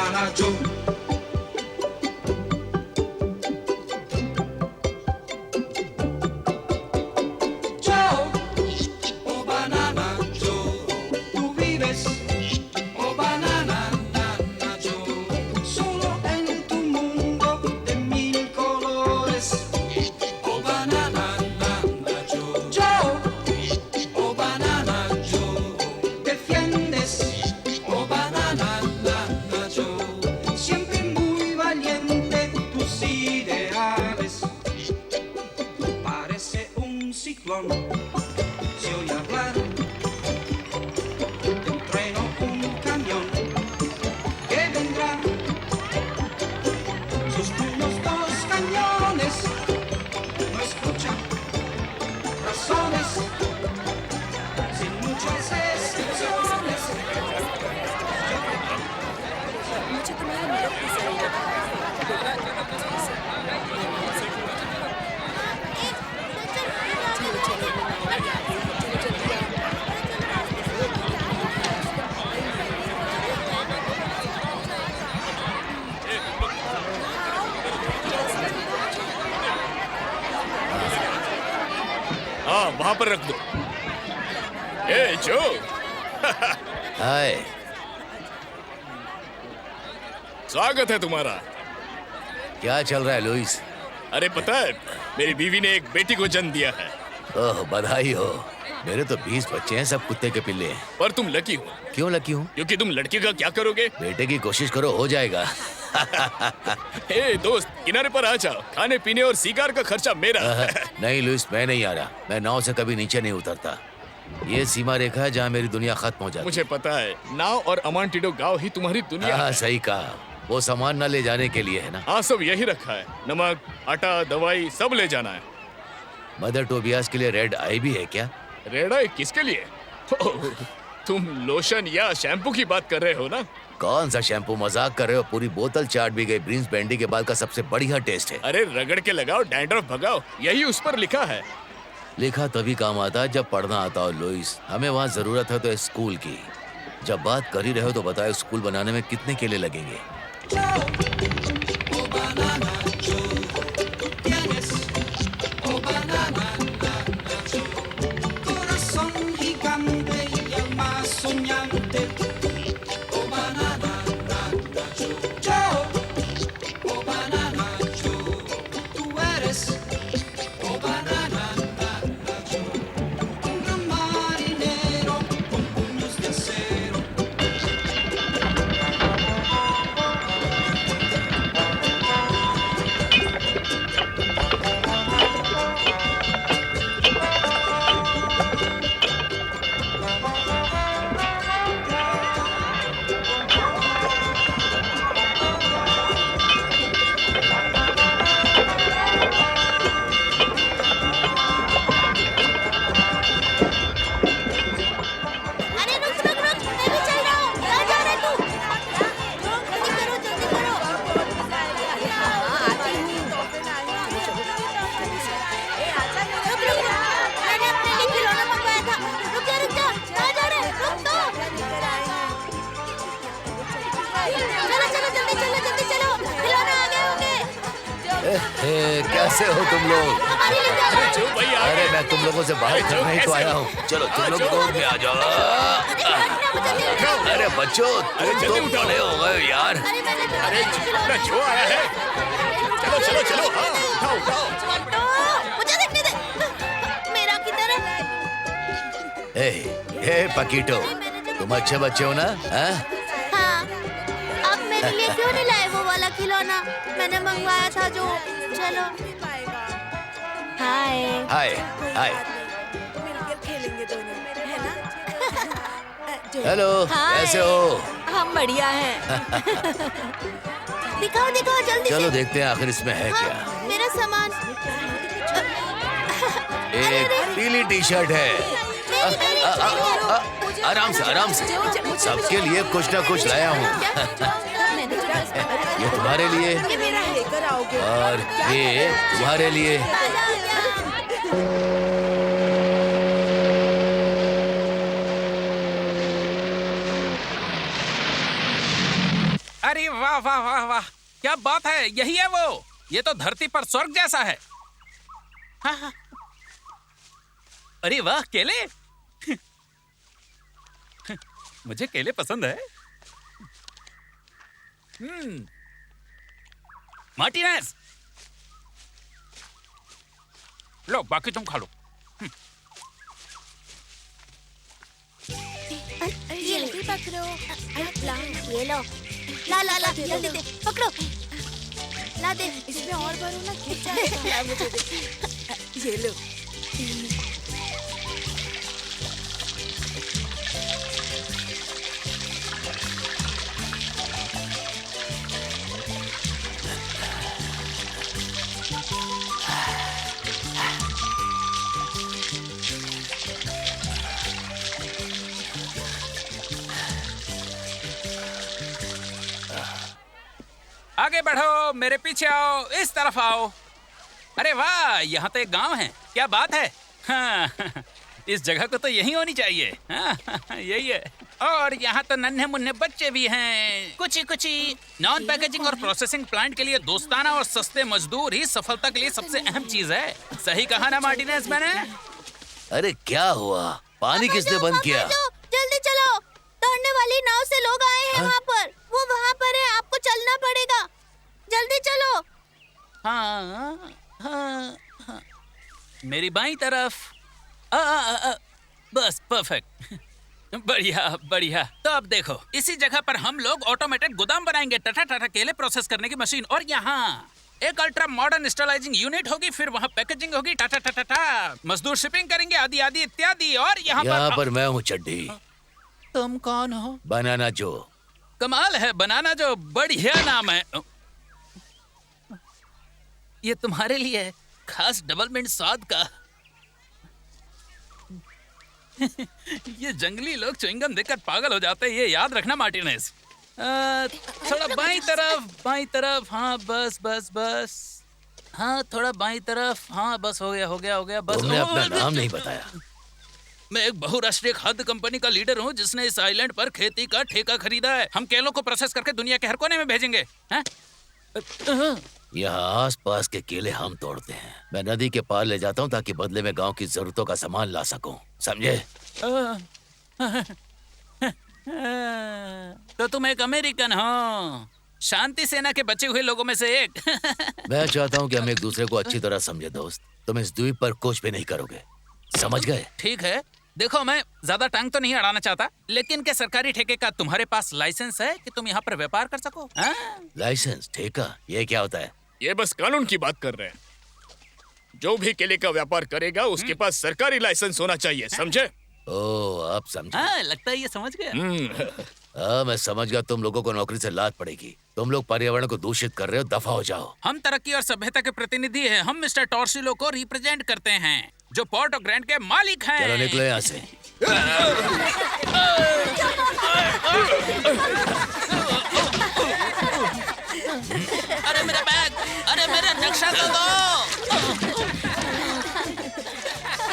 banana Joe. Joe, oh banana Joe, tú vives, oh banana, nana Joe, solo en tu mundo de mil colores, oh banana, nana Joe. Joe, oh banana Joe, defiendes, oh banana, nana Joe, siempre muy valiente tus ideales. Parece un ciclón, se oye hablar de un tren o un camión que vendrá. Sus unos dos cañones no escuchan razones, sin muchas excepciones. मुझे तुम्हारी मदद की जरूरत है। चलो चलो चलो जल्दी आओ। हाँ वहां पर रख दो। ए जो हाय। स्वागत है तुम्हारा। क्या चल रहा है लुइस? अरे पता है मेरी बीवी ने एक बेटी को जन्म दिया है। ओह बधाई हो। मेरे तो 20 बच्चे हैं, सब कुत्ते के पिल्ले हैं। पर तुम लकी हो क्यों लकी हूँ? क्योंकि तुम लड़की का क्या करोगे? बेटे की कोशिश करो, हो जाएगा। ए दोस्त किनारे पर आ जाओ, खाने पीने और सिगार का खर्चा मेरा। नहीं लुइस, मैं नहीं आ रहा। मैं नाव से कभी नीचे नहीं उतरता। ये सीमा रेखा है जहाँ मेरी दुनिया खत्म हो जाती है। मुझे पता है, नाव और अमांटिडो गांव ही तुम्हारी दुनिया हाँ है। सही कहा। वो सामान न ले जाने के लिए है ना। हाँ सब यही रखा है, नमक आटा दवाई सब ले जाना है। मदर टोबियास के लिए रेड आई भी है क्या? रेड आई किसके लिए? ओह, तुम लोशन या शैम्पू की बात कर रहे हो ना? कौन सा शैम्पू? मजाक कर रहे हो? पूरी बोतल चाट भी गई। ब्रिंस बैंडी के बाल का सबसे बढ़िया टेस्ट है। अरे रगड़ के लगाओ, डैंड्रफ भगाओ, यही उस पर लिखा है। लिखा तभी काम आता है जब पढ़ना आता हो लुइस। हमें वहाँ जरूरत है तो स्कूल की। जब बात कर ही रहे हो तो बताओ स्कूल बनाने में कितने केले लगेंगे? Oh banana Joe, tú tienes, oh banana, nana Joe, corazón gigante y alma soñante, oh banana, nana Joe. Joe, oh banana Joe, tú eres, oh banana, nana Joe, un gran marinero con puños de acero. अरे रुक रुक रुक, मैं भी चल रहा हूँ। कहाँ जा रहे तू? जल्दी करो जल्दी करो। हाँ आती हूँ। रुक रुक रुक, मैंने अपने लिए खिलौना मंगवाया था। रुक जा कहाँ जा रहे? रुक तो। चलो चलो जल्दी चलो, खिलौना आ गए होंगे। कैसे हो तुम लोग? हमारे लिए क्या अरे जो भाई आ अरे गए। मैं तुम लोगों से बाहर जो करने ही तो कैसे आया हो? हूँ। चलो तुम लोग जो। गोद में आ जाओ। अरे बच्चों, तुम जल्दी तो उठाओ। बड़े हो गए यार। अरे मैंने तो अरे अपना जो आया है। चलो चलो चलो, हाँ उठाओ उठाओ। छोटू, मुझे देखने दे। मेरा किधर है? हे पकीटो, तुम अच्छे बच्चे हो ना? हाँ? हाँ, अब मेरे लिए क्यों नहीं लाए वो वाला खिलौना? मैंने मंगवाया था जो। चलो। हाय। हाय हाय। हेलो, हाय। कैसे हो? हम बढ़िया हैं। दिखाओ दिखाओ जल्दी चलो से। देखते हैं आखिर इसमें है हाँ, क्या। मेरा सामान। एक पीली टी शर्ट है। आराम से सबके लिए कुछ ना कुछ लाया हूँ। ये तुम्हारे लिए और ये तुम्हारे लिए। अरे वाह वाह वाह वाह, क्या बात है, यही है वो। ये तो धरती पर स्वर्ग जैसा है। हाँ हाँ। अरे वाह, केले। मुझे केले पसंद है। मार्टिनेज, लो बाकी तुम खा लो। ये पकड़ो। ये लो। ला ला ला, जल्दी दे, पकड़ो। ला दे। इसमें और भरो ना, गिर जाएगा। मुझे दे। ये लो। आगे बढ़ो, मेरे पीछे आओ, इस तरफ आओ। अरे वाह, यहाँ तो एक गांव है, क्या बात है। हाँ, इस जगह को तो यही होनी चाहिए। हाँ, यही है। और यहाँ तो नन्हे मुन्ने बच्चे भी हैं। कुछ नॉन पैकेजिंग और प्रोसेसिंग प्लांट के लिए दोस्ताना और सस्ते मजदूर ही सफलता के लिए सबसे अहम चीज है। सही कहा ना मार्टिनेज मैंने? अरे क्या हुआ? पानी किसने बंद किया? जल्दी चलो, दौड़ने वाली नाव से लोग आए हैं। वहाँ पर, वो वहाँ पर है, आपको चलना पड़ेगा। जल्दी चलो। हाँ, हाँ, हाँ। मेरी बाईं तरफ। बस परफेक्ट। बढ़िया बढ़िया। तो अब देखो, इसी जगह पर हम लोग ऑटोमेटेड गोदाम बनाएंगे, टटा टटा केले प्रोसेस करने की मशीन, और यहाँ एक अल्ट्रा मॉडर्न स्टरलाइजिंग यूनिट होगी, फिर वहाँ पैकेजिंग होगी, टाटा टाटा टा, मजदूर शिपिंग करेंगे, आदि आदि इत्यादि। और यहाँ पर मैं हूँ चड्डी। तुम कौन हो? बनाना जो। कमाल है, बनाना जो, बढ़िया नाम है। ये तुम्हारे लिए है, खास डबल मिंट स्वाद का। ये जंगली लोग च्युइंगम देखकर पागल हो जाते हैं, ये याद रखना मार्टिनेज। थोड़ा बाईं तरफ। हाँ बस बस बस। हाँ थोड़ा बाईं तरफ। हाँ बस, हो गया बस। तुमने अपना नाम नहीं बताया। मैं एक बहुराष्ट्रीय खाद्य कंपनी का लीडर हूँ जिसने इस आइलैंड पर खेती का ठेका खरीदा है। हम केलों को प्रोसेस करके दुनिया के हर कोने में भेजेंगे। यहाँ आस पास के केले हम तोड़ते हैं। मैं नदी के पार ले जाता हूँ ताकि बदले में गांव की जरूरतों का सामान ला सकूं, समझे? तो तुम एक अमेरिकन हो, शांति सेना के बचे हुए लोगों में से एक। मैं चाहता हूँ कि हम एक दूसरे को अच्छी तरह समझे दोस्त। तुम इस द्वीप पर कुछ भी नहीं करोगे, समझ गए? ठीक है। देखो, मैं ज्यादा टांग तो नहीं अड़ाना चाहता, लेकिन क्या सरकारी ठेके का तुम्हारे पास लाइसेंस है कि तुम यहाँ पर व्यापार कर सको? लाइसेंस? ठेका? ये क्या होता है? ये बस कानून की बात कर रहे हैं। जो भी केले का व्यापार करेगा उसके पास सरकारी लाइसेंस होना चाहिए, समझे? ओह, आप समझे। हाँ, लगता है ये समझ गया। हाँ, मैं समझ गया। तुम लोगों को नौकरी से लात पड़ेगी। तुम लोग पर्यावरण को दूषित कर रहे हो, दफा हो जाओ। हम तरक्की और सभ्यता के प्रतिनिधि हैं। हम मिस्टर टॉर्सिलो को रिप्रेजेंट करते हैं, जो पोर्ट ऑफ ग्रैंड के मालिक हैं। चलो निकलो यहाँ से। अरे मेरा बैग, अरे मेरा नक्शा तो दो।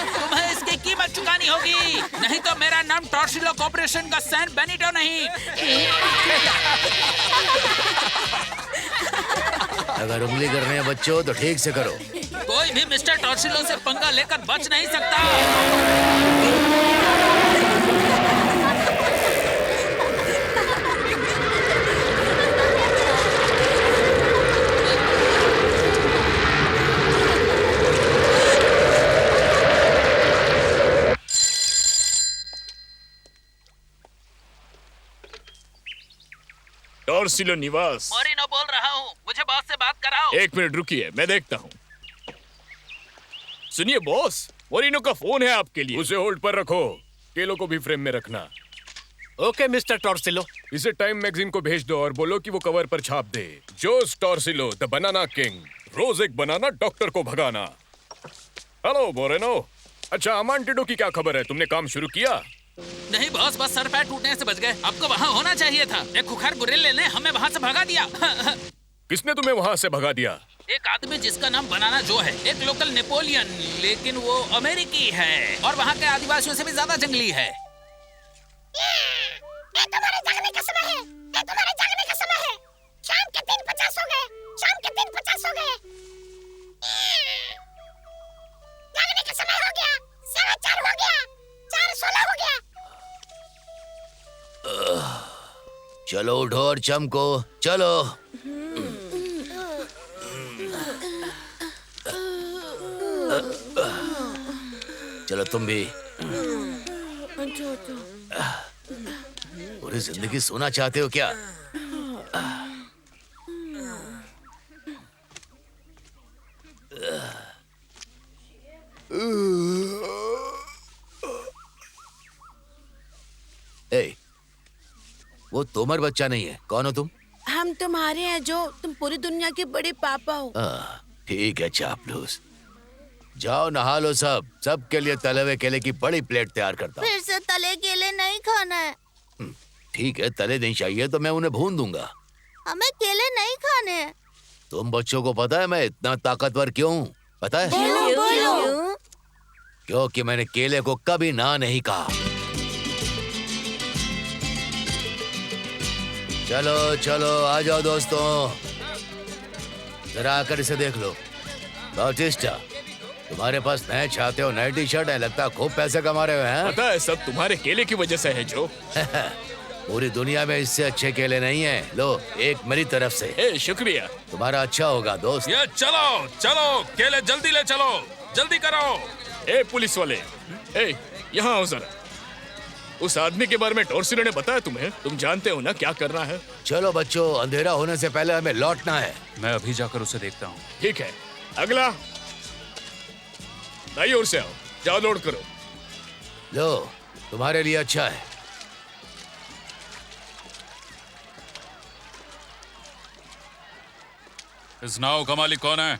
तुम्हें इसकी कीमत चुकानी होगी, नहीं तो मेरा नाम टॉर्सिलो कॉर्पोरेशन का सैन बेनिटो नहीं। अगर उंगली करने हैं बच्चों तो ठीक से करो। कोई भी मिस्टर टॉर्सिलो से पंगा लेकर बच नहीं सकता। टॉर्सिलो निवास। मोरिनो बोल रहा हूँ, मुझे बॉस से बात कराओ। एक मिनट रुकिए, मैं देखता हूँ। सुनिए बॉस, मोरिनो का फोन है आपके लिए। उसे होल्ड पर रखो, केलों को भी फ्रेम में रखना। Okay mister Torsillo. इसे टाइम मैगजीन को भेज दो और बोलो कि वो कवर पर छाप दे। जोस टॉर्सिलो, द बनाना किंग, रोज एक बनाना डॉक्टर को भगाना। Hello Moreno. अच्छा, अमांटिडो की क्या खबर है? तुमने काम शुरू किया? नहीं बॉस, बस सर पैर टूटने से बच गए। आपको वहाँ होना चाहिए था। एक खुखार गुरिल्ले ने हमें वहाँ से भगा दिया। किसने तुम्हें वहाँ से भगा दिया? एक आदमी जिसका नाम बनाना जो है, एक लोकल नेपोलियन, लेकिन वो अमेरिकी है और वहाँ के आदिवासियों से भी ज्यादा जंगली है। ये तुम्हारे जागने का समय है। ये तुम्हारे जागने का समय है। चलो उठो और चमको, चलो। चलो तुम भी। पूरी जिंदगी सोना चाहते हो क्या? ए, वो तोमर बच्चा नहीं है। कौन हो तुम? हम तुम्हारे हैं जो, तुम पूरी दुनिया के बड़े पापा हो। ठीक है चापलूस, जाओ नहा लो सब। सबके लिए तले हुए केले की बड़ी प्लेट तैयार करता हूँ। फिर से तले केले नहीं खाना है। ठीक है, तले नहीं चाहिए तो मैं उन्हें भून दूंगा। हमें केले नहीं खाने हैं। तुम बच्चों को पता है मैं इतना ताकतवर क्यों हूँ? पता है? बोलो। क्योंकि मैंने केले को कभी ना नहीं कहा। चलो चलो आ जाओ दोस्तों, जरा आकर इसे देख लो। बाटिस्टा, तुम्हारे पास नए छाते हो, नए टी शर्ट है, लगता है खूब पैसे कमा रहे हो हैं? पता है सब तुम्हारे केले की वजह से है जो। पूरी दुनिया में इससे अच्छे केले नहीं हैं। लो एक मेरी तरफ से। ए, शुक्रिया। तुम्हारा अच्छा होगा दोस्त। ये चलो चलो, केले जल्दी ले चलो, जल्दी करो। ए पुलिस वाले, ए यहाँ आओ जरा। उस आदमी के बारे में टॉर्सिलो ने बताया तुम्हें? तुम जानते हो ना क्या करना है? चलो बच्चों, अंधेरा होने से पहले हमें लौटना है। मैं अभी जाकर उसे देखता हूँ। ठीक है, अगला दाई ओर से आओ, जाओ लोड करो। लो तुम्हारे लिए अच्छा है। इस नाव का मालिक कौन है?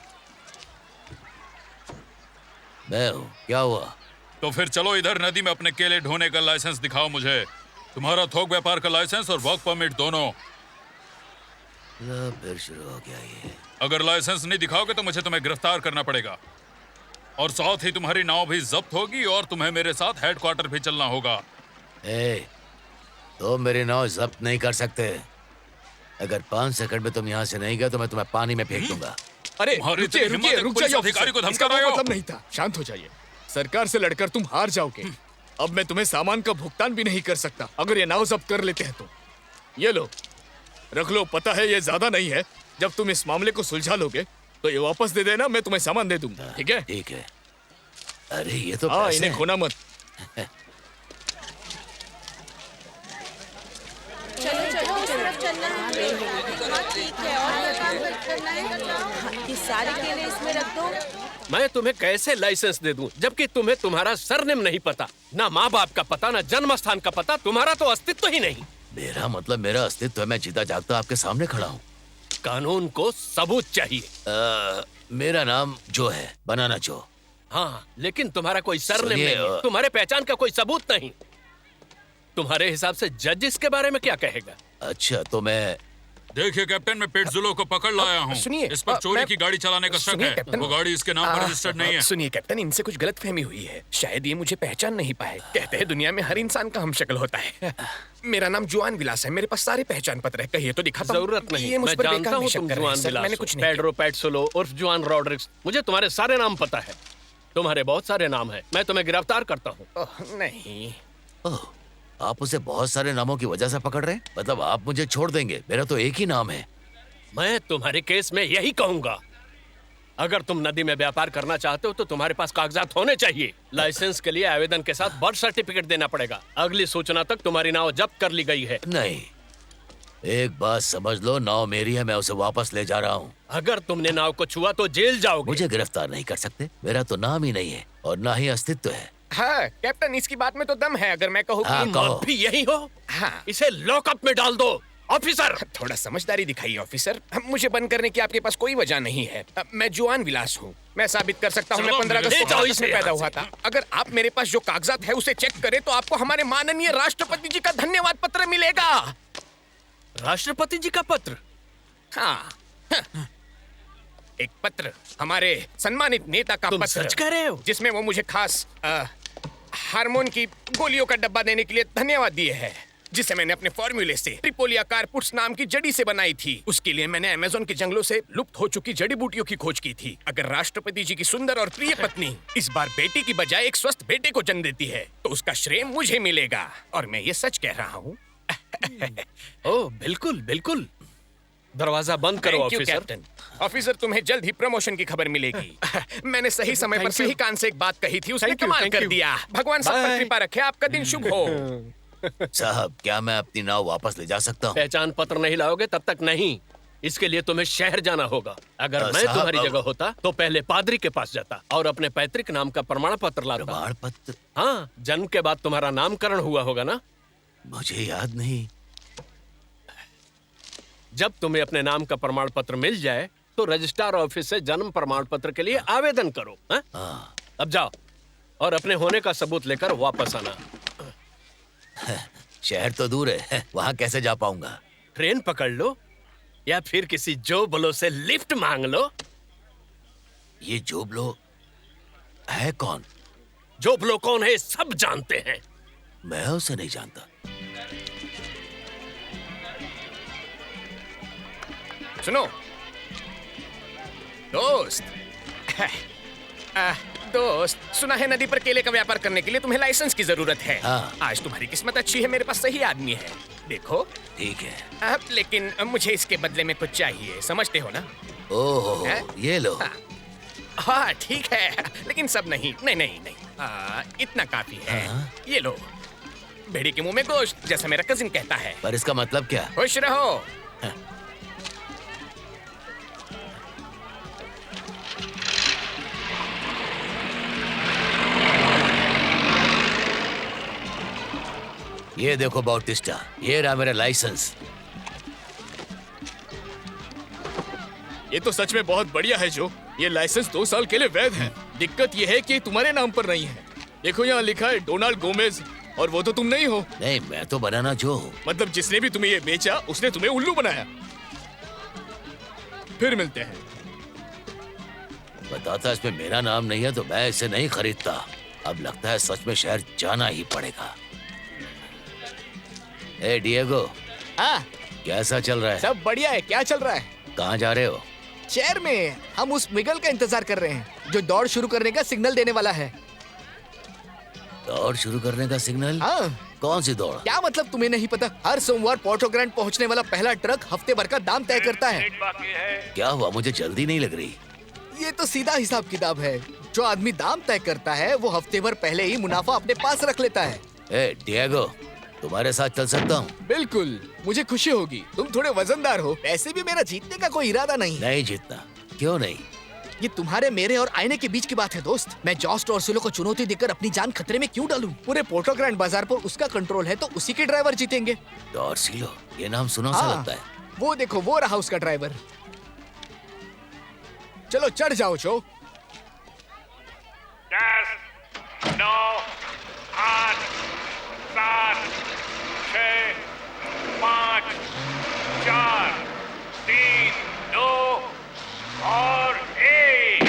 मैं हूँ। क्या हुआ? तो फिर चलो इधर नदी में अपने केले ढोने का लाइसेंस दिखाओ मुझे। तुम्हारा थोक व्यापार का लाइसेंस और वर्क परमिट दोनों। फिर शुरू हो गया ये। अगर लाइसेंस नहीं दिखाओगे तो मुझे तुम्हें गिरफ्तार करना पड़ेगा, और साथ ही तुम्हारी नाव भी जब्त होगी और तुम्हें मेरे साथ हेडक्वार्टर भी चलना होगा। तो मेरी नाव जब्त नहीं कर सकते। अगर 5 सेकंड में तुम यहाँ से नहीं गए तो मैं तुम्हें पानी में फेंक दूंगा। अरे तुम्हारी रुकिए इतनी रुकिए हिम्मत है, रुक पुलिस जाइए अधिकारी को ऑफिसर, धमका इसका रहे वो हो? मतलब नहीं था। शांत हो जाइए। सरकार से लड़कर तुम हार जाओगे। अब मैं तुम्हें सामान का भुगतान भी नहीं कर सकता अगर ये नाव जब्त कर लेते हैं तो। ये लो रख लो। पता है ये ज्यादा नहीं है। जब तुम इस मामले को सुलझा लोगे तो ये वापस दे देना, मैं तुम्हें सामान दे दूंगा। ठीक है? ठीक है। अरे ये तो हाँ, पैसे इन्हें हैं। खोना मत। ये सारे केले इसमें रख दो। मैं तुम्हें कैसे लाइसेंस दे दूं जबकि तुम्हें तुम्हारा सरनेम नहीं पता, ना माँ बाप का पता, ना जन्म स्थान का पता। तुम्हारा तो अस्तित्व ही नहीं। मेरा मतलब मेरा अस्तित्व है। मैं जीता जागता आपके सामने खड़ा हूँ। कानून को सबूत चाहिए। मेरा नाम जो है, बनाना जो। हाँ, लेकिन तुम्हारा कोई सरनेम सुनिए, नहीं है। तुम्हारे पहचान का कोई सबूत नहीं। तुम्हारे हिसाब से जज इसके बारे में क्या कहेगा? अच्छा तो मैं देखिए कैप्टन, मैं पेटजुलो को पकड़ लाया हूँ। सुनिए, इस पर चोरी मैं- की गाड़ी चलाने का शक सुनिए, है। कैप्टन। वो गाड़ी इसके नाम पर रजिस्टर्ड नहीं है। सुनिए कैप्टन, इनसे कुछ गलतफहमी हुई है। शायद ये मुझे पहचान नहीं पाए। कहते हैं दुनिया में हर इंसान का हमशक्ल होता है। मेरा नाम जुआन विलास है। मेरे पास सारे पहचान पत्र है। कहिए तो दिखाता हूं। जरूरत नहीं। ये मुझ मैं पर जानता बेकार हूँ निशक तुम कर रहे हैं, जुआन सर। विलास मैंने हो। कुछ नहीं पेड्रो पैट्सोलो उर्फ जुआन रॉड्रिक्स। मुझे तुम्हारे सारे नाम पता है। तुम्हारे बहुत सारे नाम है। मैं तुम्हें गिरफ्तार करता हूँ। किया। नहीं, ओह, आप उसे बहुत सारे नामों की वजह से पकड़ रहे हैं? मतलब आप मुझे छोड़ देंगे? मेरा तो एक ही नाम है। मैं तुम्हारे केस में यही कहूंगा। अगर तुम नदी में व्यापार करना चाहते हो तो तुम्हारे पास कागजात होने चाहिए। लाइसेंस के लिए आवेदन के साथ बर्थ सर्टिफिकेट देना पड़ेगा। अगली सूचना तक तुम्हारी नाव जब्त कर ली गई है। नहीं, एक बात समझ लो, नाव मेरी है, मैं उसे वापस ले जा रहा हूँ। अगर तुमने नाव को छुआ तो जेल जाओगे। मुझे गिरफ्तार नहीं कर सकते। मेरा तो नाम ही नहीं है और ना ही अस्तित्व है। हाँ कैप्टन, इसकी बात में तो दम है। अगर मैं कहूँ हाँ, कि कहो। आप भी यही हो? हाँ। इसे लॉकअप में डाल दो ऑफिसर। थोड़ा समझदारी दिखाइए ऑफिसर। मुझे बंद करने की आपके पास कोई वजह नहीं है। मैं जुआन विलास हूँ। मैं साबित कर सकता हूँ मैं चलो, 15 अगस्त ले को जाओ भारत इसे में पैदा यहाँ हुआ था। अगर आप मेरे पास जो कागजात है उसे चेक करें तो आपको हमारे माननीय राष्ट्रपति जी का धन्यवाद पत्र मिलेगा। राष्ट्रपति जी का पत्र? हाँ, एक पत्र हमारे सम्मानित नेता का तुम पत्र, सच कह रहे हो? जिसमें वो मुझे खास हार्मोन की गोलियों का डब्बा देने के लिए धन्यवाद दिए है, जिसे मैंने अपने फॉर्मूले से ट्रिपोलिया कारपुट्स नाम की जड़ी से बनाई थी। उसके लिए मैंने अमेज़न के जंगलों से लुप्त हो चुकी जड़ी बूटियों की खोज की थी। अगर राष्ट्रपति जी की सुंदर और प्रिय पत्नी इस बार बेटी की बजाय एक स्वस्थ बेटे को जन्म देती है तो उसका श्रेय मुझे मिलेगा। और मैं ये सच कह रहा हूँ। ओह बिल्कुल बिल्कुल। दरवाजा बंद करो thank you officer. Captain. Officer, तुम्हें जल्द ही प्रमोशन की खबर मिलेगी। मैंने सही समय पर Thank you. सही कान से एक बात कही थी, उसने Thank you, कमाल thank कर you. दिया। भगवान सब पर Bye. कृपा रखे, आपका दिन शुभ हो। साहब, क्या मैं अपनी नाव वापस ले जा सकता हूँ? पहचान पत्र नहीं लाओगे तब तक नहीं। इसके लिए तुम्हें शहर जाना होगा। अगर मैं साहब, तुम्हारी अब- जगह होता तो पहले पादरी के पास जाता और अपने पैतृक नाम का प्रमाण पत्र लाता। प्रमाण पत्र? हाँ, जन्म के बाद तुम्हारा नामकरण हुआ होगा ना। मुझे याद नहीं। जब तुम्हें अपने नाम का प्रमाण पत्र मिल जाए तो रजिस्ट्रार ऑफिस से जन्म प्रमाण पत्र के लिए आवेदन करो। हाँ? हाँ, अब जाओ और अपने होने का सबूत लेकर वापस आना। शहर तो दूर है, वहाँ कैसे जा पाऊंगा? ट्रेन पकड़ लो या फिर किसी जोबलो से लिफ्ट मांग लो। ये जोबलो है कौन? जोबलो कौन है सब जानते हैं। मैं उसे नहीं जानता। सुनो दोस्त, दोस्त, सुना है नदी पर केले का व्यापार करने के लिए तुम्हें लाइसेंस की जरूरत है। हाँ। आज तुम्हारी किस्मत अच्छी है, मेरे पास सही आदमी है। देखो, ठीक है। लेकिन मुझे इसके बदले में कुछ चाहिए, समझते हो ना? ओहो, हैं? ये लो। हाँ ठीक है, लेकिन सब नहीं, नहीं नहीं नहीं, इतना काफी है। हाँ? ये लो, भेड़ी के मुंह में गोश्त, जैसा मेरा कजिन कहता है। पर इसका मतलब क्या? खुश रहो। ये देखो बाउटिस्टा, ये रहा मेरा लाइसेंस। ये तो सच में बहुत बढ़िया है जो। ये लाइसेंस 2 साल के लिए वैध है। दिक्कत ये है कि तुम्हारे नाम पर नहीं है। देखो यहाँ लिखा है डोनाल्ड गोमेज, और वो तो तुम नहीं हो। नहीं, मैं तो बनाना जो हूँ। मतलब जिसने भी तुम्हें ये बेचा उसने तुम्हें उल्लू बनाया। फिर मिलते हैं। बताता इसमें मेरा नाम नहीं है तो मैं इसे नहीं खरीदता। अब लगता है सच में शहर जाना ही पड़ेगा। ए डिएगो, हाँ, कैसा चल रहा है? सब बढ़िया है। क्या चल रहा है? कहाँ जा रहे हो? शहर में हम उस मिगल का इंतजार कर रहे हैं जो दौड़ शुरू करने का सिग्नल देने वाला है। दौड़ शुरू करने का सिग्नल? हाँ, कौन सी दौड़? क्या मतलब तुम्हें नहीं पता? हर सोमवार पोर्टो ग्रैंड पहुंचने वाला पहला ट्रक हफ्ते भर का दाम तय करता है। क्या हुआ? मुझे जल्दी नहीं लग रही। ये तो सीधा हिसाब किताब है। जो आदमी दाम तय करता है वो हफ्ते भर पहले ही मुनाफा अपने पास रख लेता है। ए डिएगो, तुम्हारे साथ चल सकता हूँ? बिल्कुल, मुझे खुशी होगी। तुम थोड़े वजनदार हो। ऐसे भी मेरा जीतने का कोई इरादा नहीं। नहीं जीतना। क्यों नहीं? ये तुम्हारे, मेरे और आईने के बीच की बात है दोस्त। मैं जॉस टॉर्सिलो को चुनौती देकर अपनी जान खतरे में क्यों डालूं? पूरे पोर्टो ग्रैंड बाजार पर उसका कंट्रोल है तो उसी के ड्राइवर जीतेंगे। टॉर्सिलो, ये नाम सुना सा लगता है। वो देखो, वो रहा उसका ड्राइवर। चलो चढ़ जाओ जो। 10, 9, 8, 7, 6, 5, 4, 3, 2 और 1।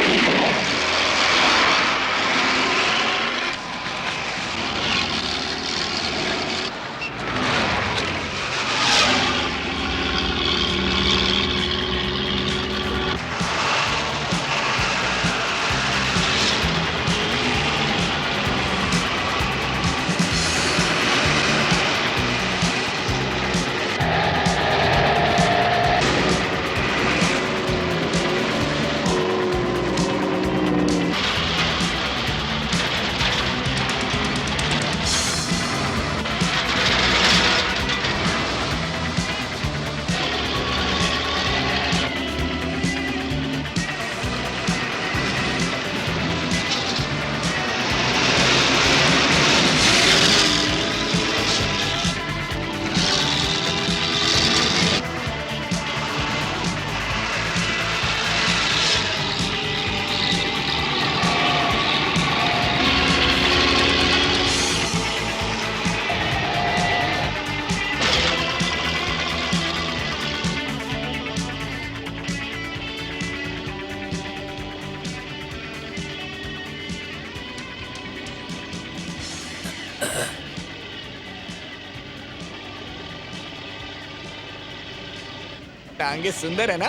टांगे सुंदर है ना?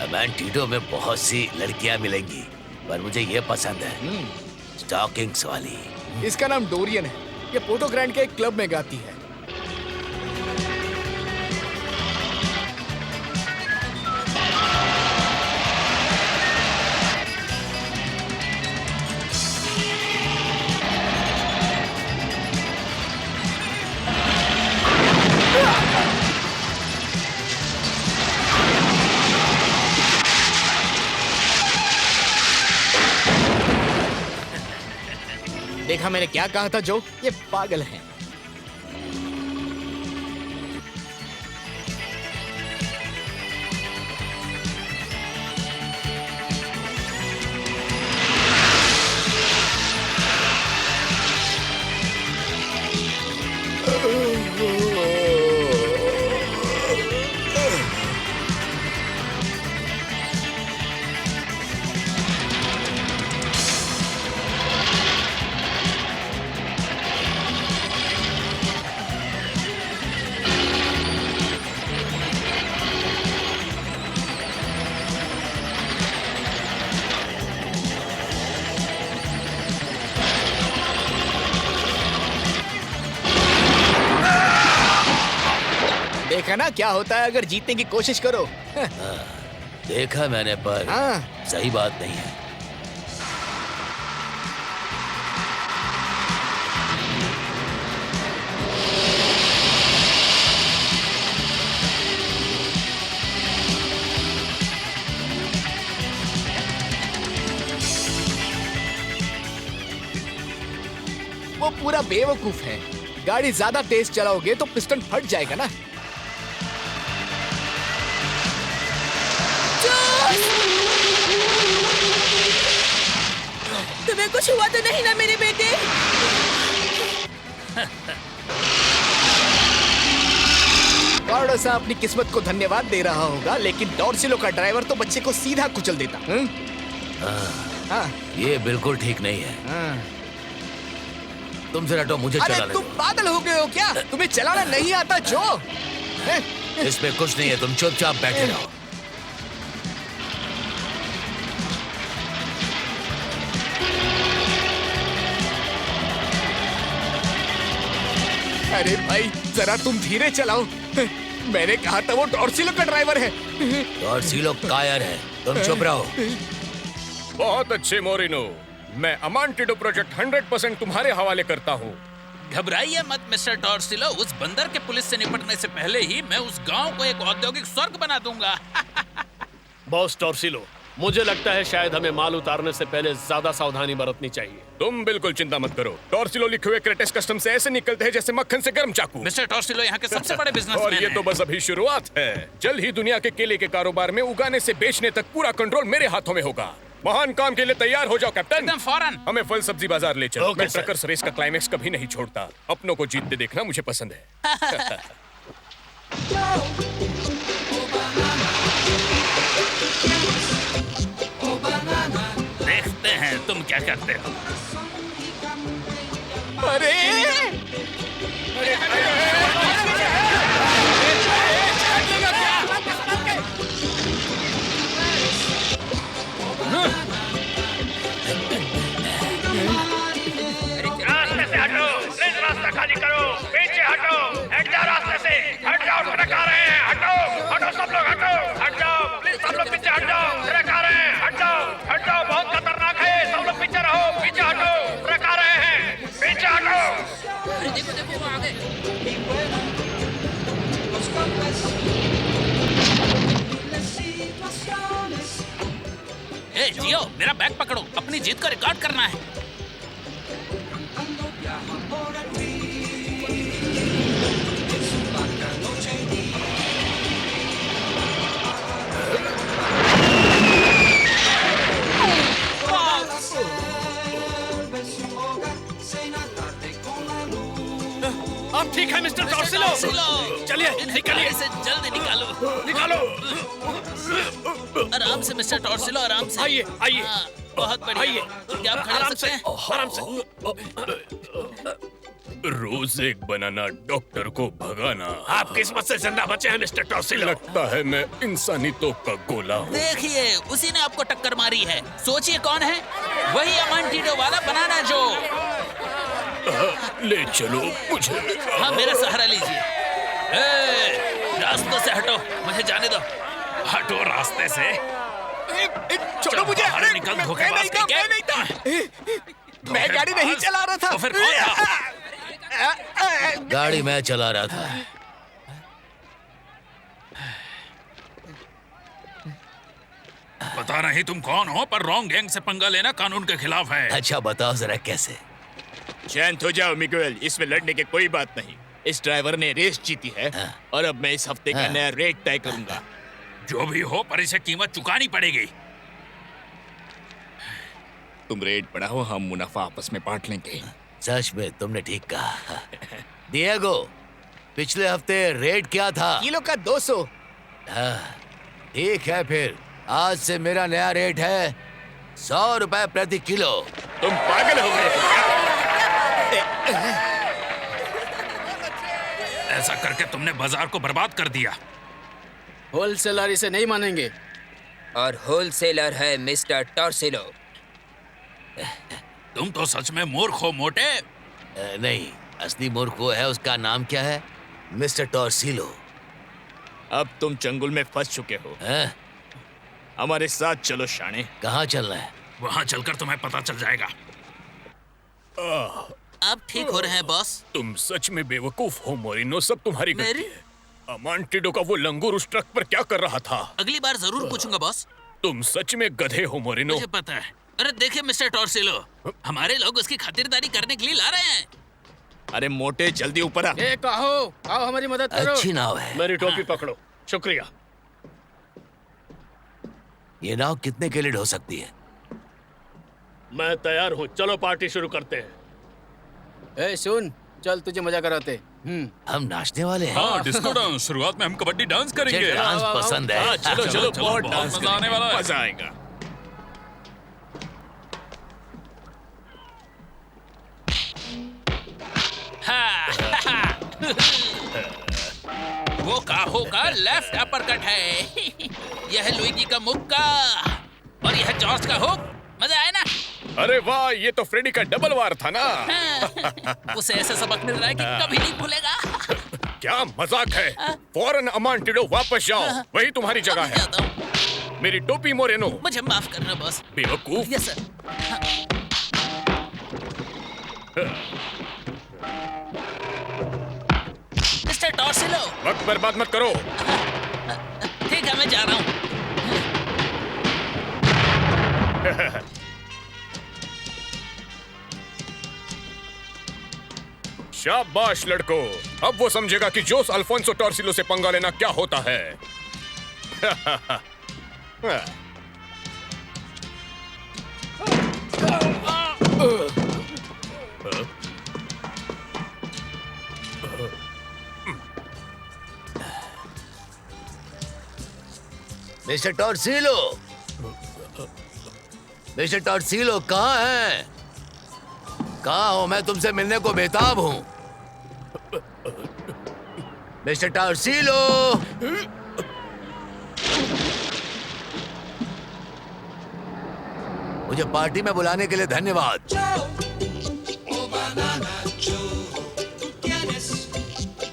अमेंटीडो में बहुत सी लड़कियां मिलेंगी पर मुझे ये पसंद है, स्टॉकिंग्स वाली। इसका नाम डोरियन है। ये पोर्टो ग्रैंड के एक क्लब में गाती है। देखा मैंने क्या कहा था जो, ये पागल हैं। देखा ना क्या होता है अगर जीतने की कोशिश करो। देखा मैंने, पर हाँ। सही बात नहीं है। वो पूरा बेवकूफ है। गाड़ी ज्यादा तेज चलाओगे तो पिस्टन फट जाएगा ना। तुम्हें कुछ हुआ तो नहीं ना मेरे बेटे? कार्डोसा अपनी किस्मत को धन्यवाद दे रहा होगा, लेकिन टॉर्सिलो का ड्राइवर तो बच्चे को सीधा कुचल देता। हाँ। ये बिल्कुल ठीक नहीं है। तुम जरा हटो, मुझे अरे चलाने तुम दो। पागल हो गए हो क्या? तुम्हें चलाना नहीं आता जो? इसमें कुछ नहीं है, तुम चुपचाप बैठे रहो। अरे भाई जरा तुम धीरे चलाओ। मैंने कहा था वो टॉर्सिलो का ड्राइवर है। टॉर्सिलो कायर है, तुम चुप रहो। बहुत अच्छे मोरिनो, मैं अमांटिडो प्रोजेक्ट 100% तुम्हारे हवाले करता हूँ। घबराइए मत मिस्टर टॉर्सिलो, उस बंदर के पुलिस से निपटने से पहले ही मैं उस गांव को एक औद्योगिक स्वर्ग बना दूंगा। बॉस टॉर्सिलो, मुझे लगता है शायद हमें माल उतारने से पहले ज्यादा सावधानी बरतनी चाहिए। तुम बिल्कुल चिंता मत करो। टॉर्सिलो लिखे हुए क्रेटेस कस्टम से ऐसे निकलते हैं जैसे मक्खन से गर्म चाकू। मिस्टर टॉर्सिलो यहाँ के सबसे बड़े बिजनेसमैन और ये तो बस अभी शुरुआत है। जल्द ही दुनिया के केले के कारोबार में उगाने से बेचने तक पूरा कंट्रोल मेरे हाथों में होगा। महान काम के लिए तैयार हो जाओ कैप्टन। एकदम फौरन। हमें फल सब्जी बाजार ले चलो। ओके, मैं सर। ट्रकर्स रेस का क्लाइमेक्स कभी नहीं छोड़ता। अपनों को जीतते देखना मुझे पसंद है। देखते हैं तुम क्या करते हो। अरे रास्ते से हटो, प्लीज रास्ता खाली करो, पीछे हटो, हट जाओ रास्ते से, हट जाओ, ट्रक आ रहे हैं, हटो, हटो सब लोग हटो, हट जाओ, प्लीज सब लोग पीछे हट जाओ, ट्रक आ रहे हैं, हट जाओ, बहुत खतरनाक है, सब लोग पीछे रहो, पीछे हटो, ट्रक आ रहे हैं, पीछे हटो। देखो देखो वो आगे। ए जियो, मेरा बैग पकड़ो, अपनी जीत का रिकॉर्ड करना है। अब ठीक है मिस्टर टॉर्सिलो, चलिए निकलिए। इसे जल्दी निकालो। निकालो। आराम से मिस्टर टॉर्सिलो, आराम से। आइए, आइए। हाँ, बहुत बढ़िया। आइए। क्या आप खड़े हो आराम सकते से, हैं? आराम से। रोज एक बनाना डॉक्टर को भगाना। आप किस्मत से जिंदा बचे हैं मिस्टर टॉर्सिलो। लगता है मैं इंसानी तोप का गोला हूँ। देखिए, उसी ने आपको टक्कर मारी है। सोचिए कौन है? वही अमांटिडो वाला बनाना जो। ले चलो मुझे। हाँ मेरा सहारा लीजिए। रास्ते से हटो, मुझे जाने दो। हटो रास्ते से। छोड़ो मुझे। बाहर निकल, धोखेबाज कहीं मैं नहीं था। मैं गाड़ी नहीं चला रहा था। तो फिर कौन था? गाड़ी मैं चला रहा था। पता नहीं तुम कौन हो, पर रॉन्ग गैंग से पंगा लेना कानून के खिलाफ है। अच्छा बताओ जरा कैसे? शांत हो जाओ मिगुएल, इसमें लड़ने की कोई बात नहीं। इस ड्राइवर ने रेस जीती है और अब मैं इस हफ्ते का नया रेट तय करूंगा। जो भी हो, पर इसे कीमत चुकानी पड़ेगी। तुम रेट बढ़ाओ, हम मुनाफा आपस में बांट लेंगे। सच में तुमने ठीक कहा। डिएगो, पिछले हफ्ते रेट क्या था? किलो का 200। ठीक है, फिर आज से मेरा नया रेट है 100 रुपए प्रति किलो। तुम पागल हो गए हो क्या? ऐसा करके तुमने बाजार को बर्बाद कर दिया। होलसेलर इसे नहीं मानेंगे। और होलसेलर है मिस्टर टॉर्सिलो। तुम तो सच में मूर्ख हो मोटे। नहीं, असली मूर्ख वो है, उसका नाम क्या है? मिस्टर टॉर्सिलो। अब तुम चंगुल में फंस चुके हो। हमारे साथ चलो शाने। कहाँ चलना है? वहाँ चलकर तुम्हें पता चल जाएगा। आप ठीक हो रहे हैं बॉस? तुम सच में बेवकूफ हो मोरिनो, सब तुम्हारी गलती है। अमांटिडो का वो लंगूर उस ट्रक पर क्या कर रहा था? अगली बार जरूर पूछूंगा बॉस। तुम सच में गधे हो मोरिनो। मुझे पता है। अरे देखिए मिस्टर टॉर्सिलो, हमारे लोग उसकी खातिरदारी करने के लिए ला रहे हैं। अरे मोटे, जल्दी ऊपर आ। ए कहो, आओ हमारी मदद करो। अच्छी नाव है। मेरी टोपी पकड़ो। शुक्रिया। ये नाव कितने के लिए ढो सकती है? मैं तैयार हूँ, चलो पार्टी शुरू करते हैं। ए सुन, चल तुझे मजा कराते। हम नाचने वाले हैं। हाँ, डिस्को डांस। शुरुआत में हम कबड्डी डांस करेंगे। मुझे डांस पसंद है। हाँ, चलो चलो, बहुत डांस मजा आने वाला है। मजा आएगा। वो काहो का लेफ्ट अपरकट है। यह है लुइगी का मुक्का और यह जॉर्ज का हुक। मजा आया ना? अरे वाह, ये तो फ्रेडी का डबल वार था ना। उसे ऐसा सबक मिल रहा है कि कभी नहीं भूलेगा। क्या मजाक है? फौरन अमांटिडो वापस जाओ, वही तुम्हारी जगह है। मेरी टोपी मोरेनो। मुझे माफ करना बॉस। बेवकूफ। Yes sir. मिस्टर टॉर्सिलो, वक्त बर्बाद मत करो। ठीक है मैं जा रहा हूँ। शाबाश लड़को, अब वो समझेगा कि जोस अल्फोंसो टॉर्सिलो से पंगा लेना क्या होता है। मिस्टर टॉर्सिलो, मिस्टर टॉर्सिलो कहाँ हैं? कहाँ हो? मैं तुमसे मिलने को बेताब हूँ। मिस्टर टॉर्सिलो, मुझे पार्टी में बुलाने के लिए धन्यवाद। Oh banana Joe, tú tienes,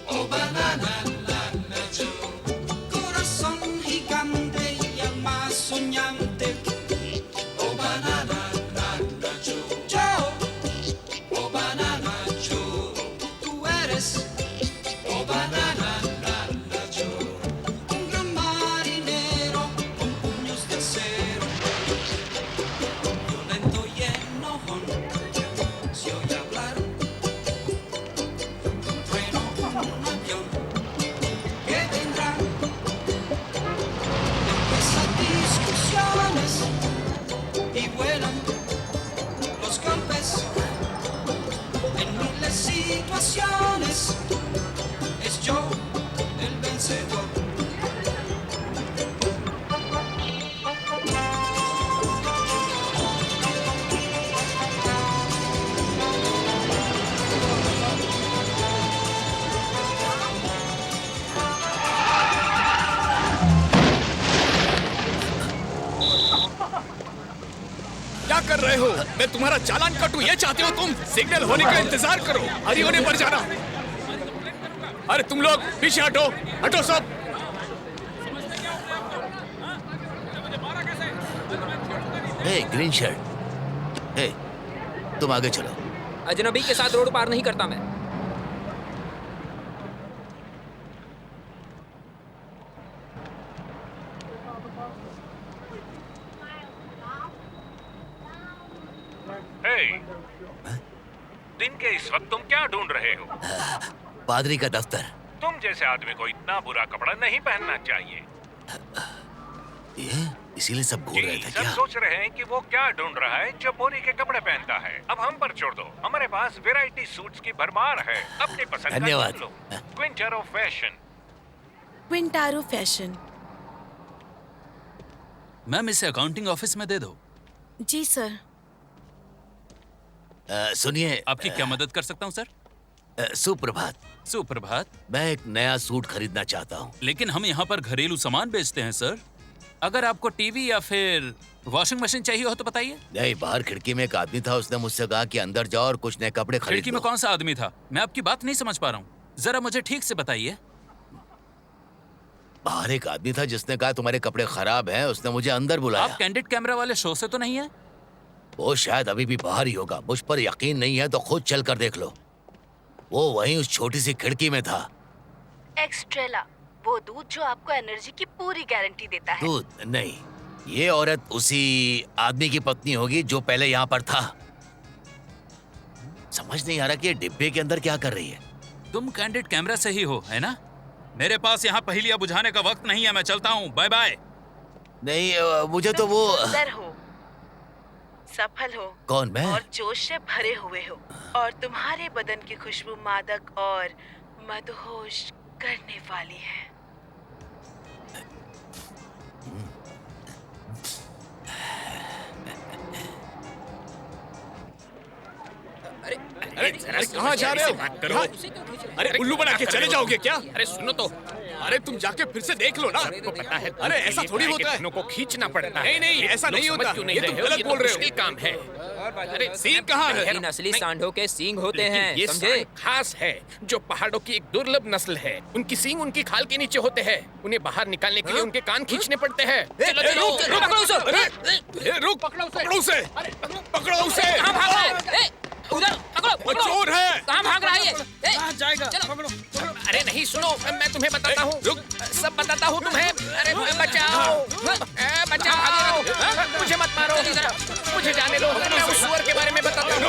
oh banana nana Joe, corazón gigante y el más soñante, oh banana nana Joe, Joe, oh banana Joe, tú eres, oh banana nana Joe, un gran marinero con puños de acero, violento y enojón. Si oye hablar रहे हो? मैं तुम्हारा चालान काटूं ये चाहते हो तुम? Signal होने का इंतजार करो, हरी होने पर जाना। अरे तुम लोग पीछे हटो, हटो सब। हे ग्रीन शर्ट, हे तुम आगे चलो। अजनबी के साथ रोड पार नहीं करता मैं। दिन के इस वक्त तुम क्या ढूंढ रहे हो? पादरी का दफ्तर। तुम जैसे आदमी को इतना बुरा कपड़ा नहीं पहनना चाहिए। ये इसीलिए सब घूर रहे थे सब क्या? सोच रहे हैं कि वो क्या ढूंढ रहा है जो मोरी के कपड़े पहनता है। अब हम पर छोड़ दो, हमारे पास वैरायटी सूट्स की भरमार है। अपनी पसंद का धन्यवाद। चुन लो। क्विंटारो फैशन। क्विंटारो फैशन। मैम इसे अकाउंटिंग ऑफिस में दे दो। जी सर। सुनिए, आपकी क्या मदद कर सकता हूँ सर? सुप्रभात। सुप्रभात। मैं एक नया सूट खरीदना चाहता हूँ। लेकिन हम यहाँ पर घरेलू सामान बेचते हैं सर। अगर आपको टीवी या फिर वॉशिंग मशीन चाहिए हो तो बताइए। नहीं, बाहर खिड़की में एक आदमी था, उसने मुझसे कहा कि अंदर जाओ और कुछ नए कपड़े खरीद खिड़की में कौन सा आदमी था? मैं आपकी बात नहीं समझ पा रहा हूँ, जरा मुझे ठीक से बताइए। बाहर एक आदमी था जिसने कहा तुम्हारे कपड़े खराब हैं, उसने मुझे अंदर बुलाया। आप कैंडिड कैमरा वाले शो से तो नहीं है? वो शायद अभी भी बाहर ही होगा, मुझ पर यकीन नहीं है तो खुद चल कर देख लो। वो वहीं उस छोटी सी खिड़की में था। एक्स्ट्रेला, वो दूध जो आपको एनर्जी की पूरी गारंटी देता है। दूध नहीं, ये औरत उसी आदमी की पत्नी होगी जो पहले यहाँ पर था। समझ नहीं आ रहा कि ये डिब्बे के अंदर क्या कर रही है। तुम कैंडिड कैमरा से ही हो, है ना? मेरे पास यहाँ पहेलियाँ बुझाने का वक्त नहीं है, मैं चलता हूँ, बाय बाय। नहीं, मुझे तो वो सुंदर हो, सफल हो। कौन, मैं? और जोश से भरे हुए हो, और तुम्हारे बदन की खुशबू मादक और मदहोश करने वाली है। अरे कहाँ जा रहे हो? अरे उल्लू बना के चले जाओगे क्या? अरे सुनो तो। अरे तुम जाके फिर से देख लो ना। आपको पता है, अरे ऐसा थोड़ी होता है। को खींचना पड़ता है। नहीं नहीं, ऐसा नहीं लोग समझ होता। क्यों नहीं ये रहे तुम हो? गलत ये तो बोल रहे हो। मुश्किल काम है। अरे सींग कहाँ है? इन असली सांडों के सींग होते हैं, ये समझे? सांड खास है, जो पहाड़ों की एक दुर्लभ नस्ल है। उनकी सींग उनकी खाल के नीचे होते हैं। उन्हें बाहर निकालने के लिए उनके कान खींचने पड़ते हैं। चलो चलो, पकड़ो उसे। रुक, पकड़ो उसे। पकड़ो उसे। कहाँ भाग रहा है? उधर पकड़ो, वो चोर है। कहाँ भाग रहा है ये? कहाँ जाएगा? अरे नहीं, सुनो, मैं तुम्हें बताता हूँ, सब बताता हूँ तुम्हें। अरे बचाओ, बचाओ, मुझे मत मारो, मुझे जाने दो, मैं उस सुअर के बारे में बताता हूँ।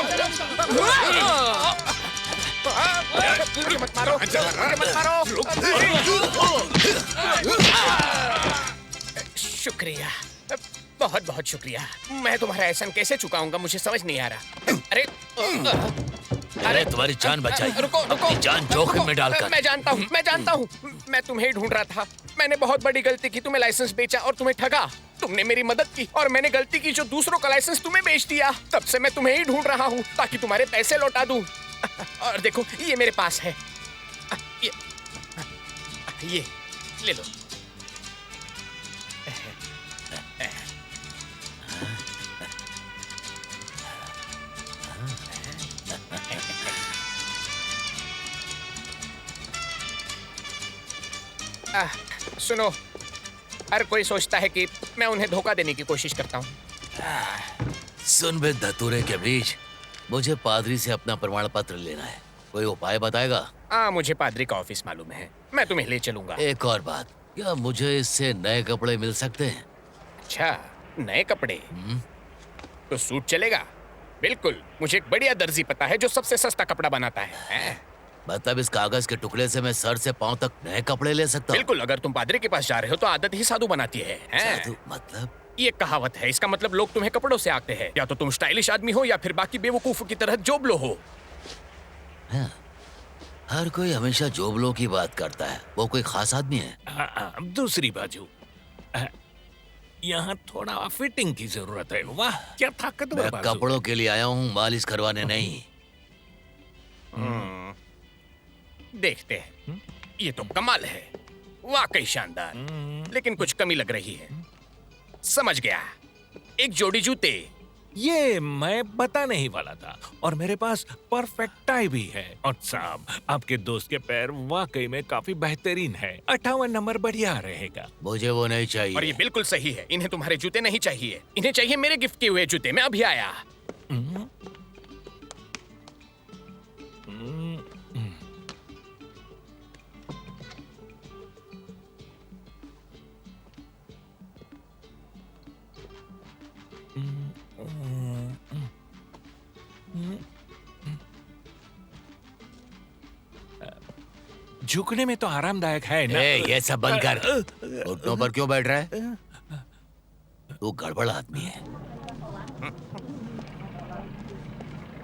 मुझे मत मारो, मुझे मत मारो। शुक्रिया, बहुत बहुत शुक्रिया। मैं तुम्हारा एहसान कैसे चुकाऊंगा, मुझे समझ नहीं आ रहा। अरे अरे तुम्हारी जान बचाई, रुको रुको, अपनी जान जोखिम में डालकर। मैं जानता हूँ, मैं तुम्हें ही ढूंढ रहा था। मैंने बहुत बड़ी गलती की, तुम्हें लाइसेंस बेचा और तुम्हें ठगा। तुमने मेरी मदद की और मैंने गलती की जो दूसरों का लाइसेंस तुम्हें बेच दिया। तब से मैं तुम्हें ही ढूंढ रहा हूँ ताकि तुम्हारे पैसे लौटा दूं। और देखो, ये मेरे पास है, ये ले लो। सुनो, हर कोई सोचता है कि मैं उन्हें धोखा देने की कोशिश करता हूँ। सुन बे धतूरे के बीच, मुझे पादरी से अपना प्रमाण पत्र लेना है। कोई उपाय बताएगा? हाँ, मुझे पादरी का ऑफिस मालूम है, मैं तुम्हें ले चलूंगा। एक और बात, क्या मुझे इससे नए कपड़े मिल सकते हैं? अच्छा, नए कपड़े? तो सूट चलेगा? बिल्कुल, मुझे एक बढ़िया दर्जी पता है जो सबसे सस्ता कपड़ा बनाता है। मतलब इस कागज के टुकड़े से मैं सर से पांव तक नए कपड़े ले सकता हूँ? बिल्कुल, अगर तुम पादरी के पास जा रहे हो तो आदत ही साधु बनाती है। साधु मतलब? ये कहावत है, इसका मतलब लोग तुम्हें कपड़ों से आते हैं। या तो तुम स्टाइलिश आदमी हो या फिर बाकी बेवकूफों की तरह जोबलो हो। हाँ, हर कोई हमेशा जोबलो की बात करता है। वो कोई खास आदमी है? दूसरी बाजू, यहाँ थोड़ा फिटिंग की जरूरत है। वाह, क्या ताकतवर मैं बाजू। कपड़ों के लिए आया हूँ, मालिश करवाने नहीं। देखते हैं, ये तो कमाल है, वाकई शानदार। लेकिन कुछ कमी लग रही है। समझ गया, एक जोड़ी जूते ये मैं बता नहीं वाला था और मेरे पास परफेक्ट टाई भी है। और साहब, आपके दोस्त के पैर वाकई में काफी बेहतरीन है। 58 नंबर बढ़िया रहेगा। मुझे वो नहीं चाहिए। और ये बिल्कुल सही है। इन्हें तुम्हारे जूते नहीं चाहिए, इन्हें चाहिए मेरे गिफ्ट किए हुए जूते। मैं अभी आया। झुकने में तो आरामदायक है ना। ये सब बंद कर। घुटनों पर क्यों बैठ रहा है? तू गड़बड़ आदमी है।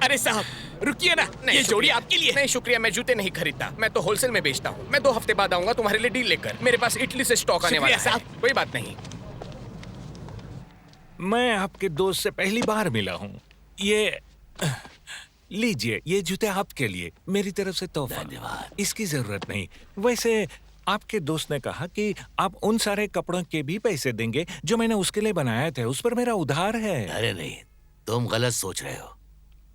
अरे साहब रुकिए ना, ये जोड़ी आपके लिए। नहीं शुक्रिया, मैं जूते नहीं खरीदता। मैं तो होलसेल में बेचता हूँ। मैं 2 हफ्ते बाद आऊंगा तुम्हारे लिए डील लेकर। मेरे पास इटली से स्टॉक आने वाला है। कोई बात नहीं। मैं आपके दोस्त से पहली बार मिला हूँ। ये लीजिए, ये जूते आपके लिए, मेरी तरफ से तोहफा। धन्यवाद। इसकी जरूरत नहीं। वैसे आपके दोस्त ने कहा कि आप उन सारे कपड़ों के भी पैसे देंगे जो मैंने उसके लिए बनाए थे। उस पर मेरा उधार है। अरे नहीं, तुम गलत सोच रहे हो।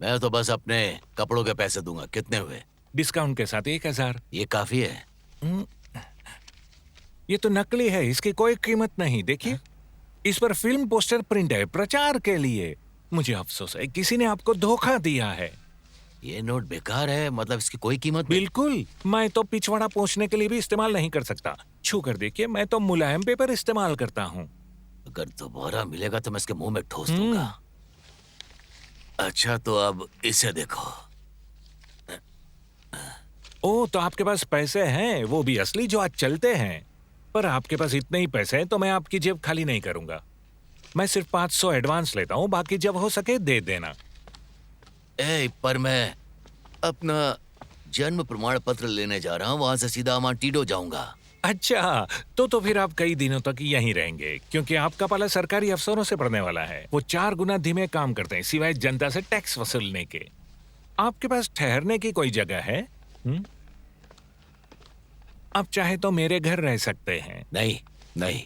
मैं तो बस अपने कपड़ों के पैसे दूंगा। कितने हुए? डिस्काउंट के साथ 1000। ये काफी है? ये तो नकली है, इसकी कोई कीमत नहीं। देखिए, इस पर फिल्म पोस्टर प्रिंट है, प्रचार के लिए। मुझे अफसोस है, किसी ने आपको धोखा दिया है। ये नोट बेकार है, मतलब इसकी कोई कीमत? बिल्कुल। मैं तो पिछवाड़ा पोंछने के लिए भी इस्तेमाल नहीं कर सकता। छू कर देखिए, मैं तो मुलायम पेपर इस्तेमाल करता हूँ। अगर दोबारा मिलेगा तो मैं इसके मुंह में ठोस दूंगा। अच्छा तो अब इसे देखो। ओ, तो आपके पास पैसे हैं, वो भी असली जो आज चलते हैं। पर आपके पास इतने ही पैसे हैं तो मैं आपकी जेब खाली नहीं करूंगा। मैं सिर्फ 500 एडवांस लेता हूँ, बाकी जब हो सके दे देना। पर मैं अपना जन्म प्रमाण पत्र लेने जा रहा हूँ, वहां से सीधा अमांटीडो जाऊंगा। अच्छा, तो फिर आप कई दिनों तक यहीं रहेंगे, क्योंकि आपका पाला सरकारी अफसरों से पड़ने वाला है। वो 4 गुना धीमे काम करते हैं, सिवाय जनता से टैक्स वसूलने के। आपके पास ठहरने की कोई जगह है? आप चाहे तो मेरे घर रह सकते हैं। नहीं नहीं,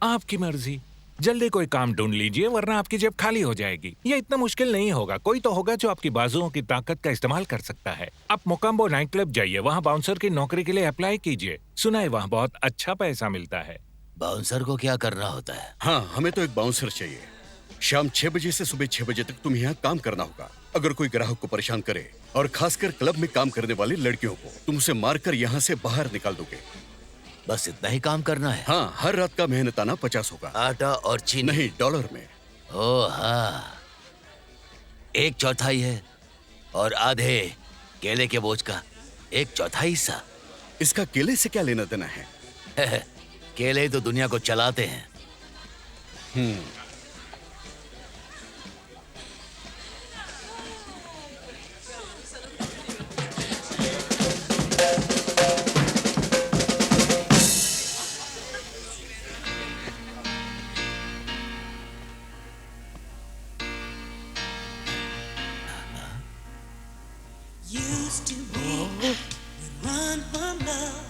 आपकी मर्जी। जल्दी कोई काम ढूंढ लीजिए, वरना आपकी जेब खाली हो जाएगी। ये इतना मुश्किल नहीं होगा। कोई तो होगा जो आपकी बाजुओं की ताकत का इस्तेमाल कर सकता है। आप मोकाम्बो नाइट क्लब जाइए, वहाँ बाउंसर की नौकरी के लिए अप्लाई कीजिए। सुना है वहाँ बहुत अच्छा पैसा मिलता है। बाउंसर को क्या करना होता है? हाँ, हमें तो एक बाउंसर चाहिए। शाम 6 बजे से सुबह 6 बजे तक तुम्हें यहाँ काम करना होगा। अगर कोई ग्राहक को परेशान करे, और खासकर क्लब में काम करने वाली लड़कियों को, तुम उसे मारकर यहाँ से बाहर निकाल दोगे। बस इतना ही काम करना है? हाँ, हर रात का मेहनताना 50 होगा। आटा और चीनी? नहीं, डॉलर में। ओ हाँ, 1/4 है, और आधे केले के बोझ का 1/4 हिस्सा। इसका केले से क्या लेना देना है? केले ही तो दुनिया को चलाते हैं। Used to be, would run from love,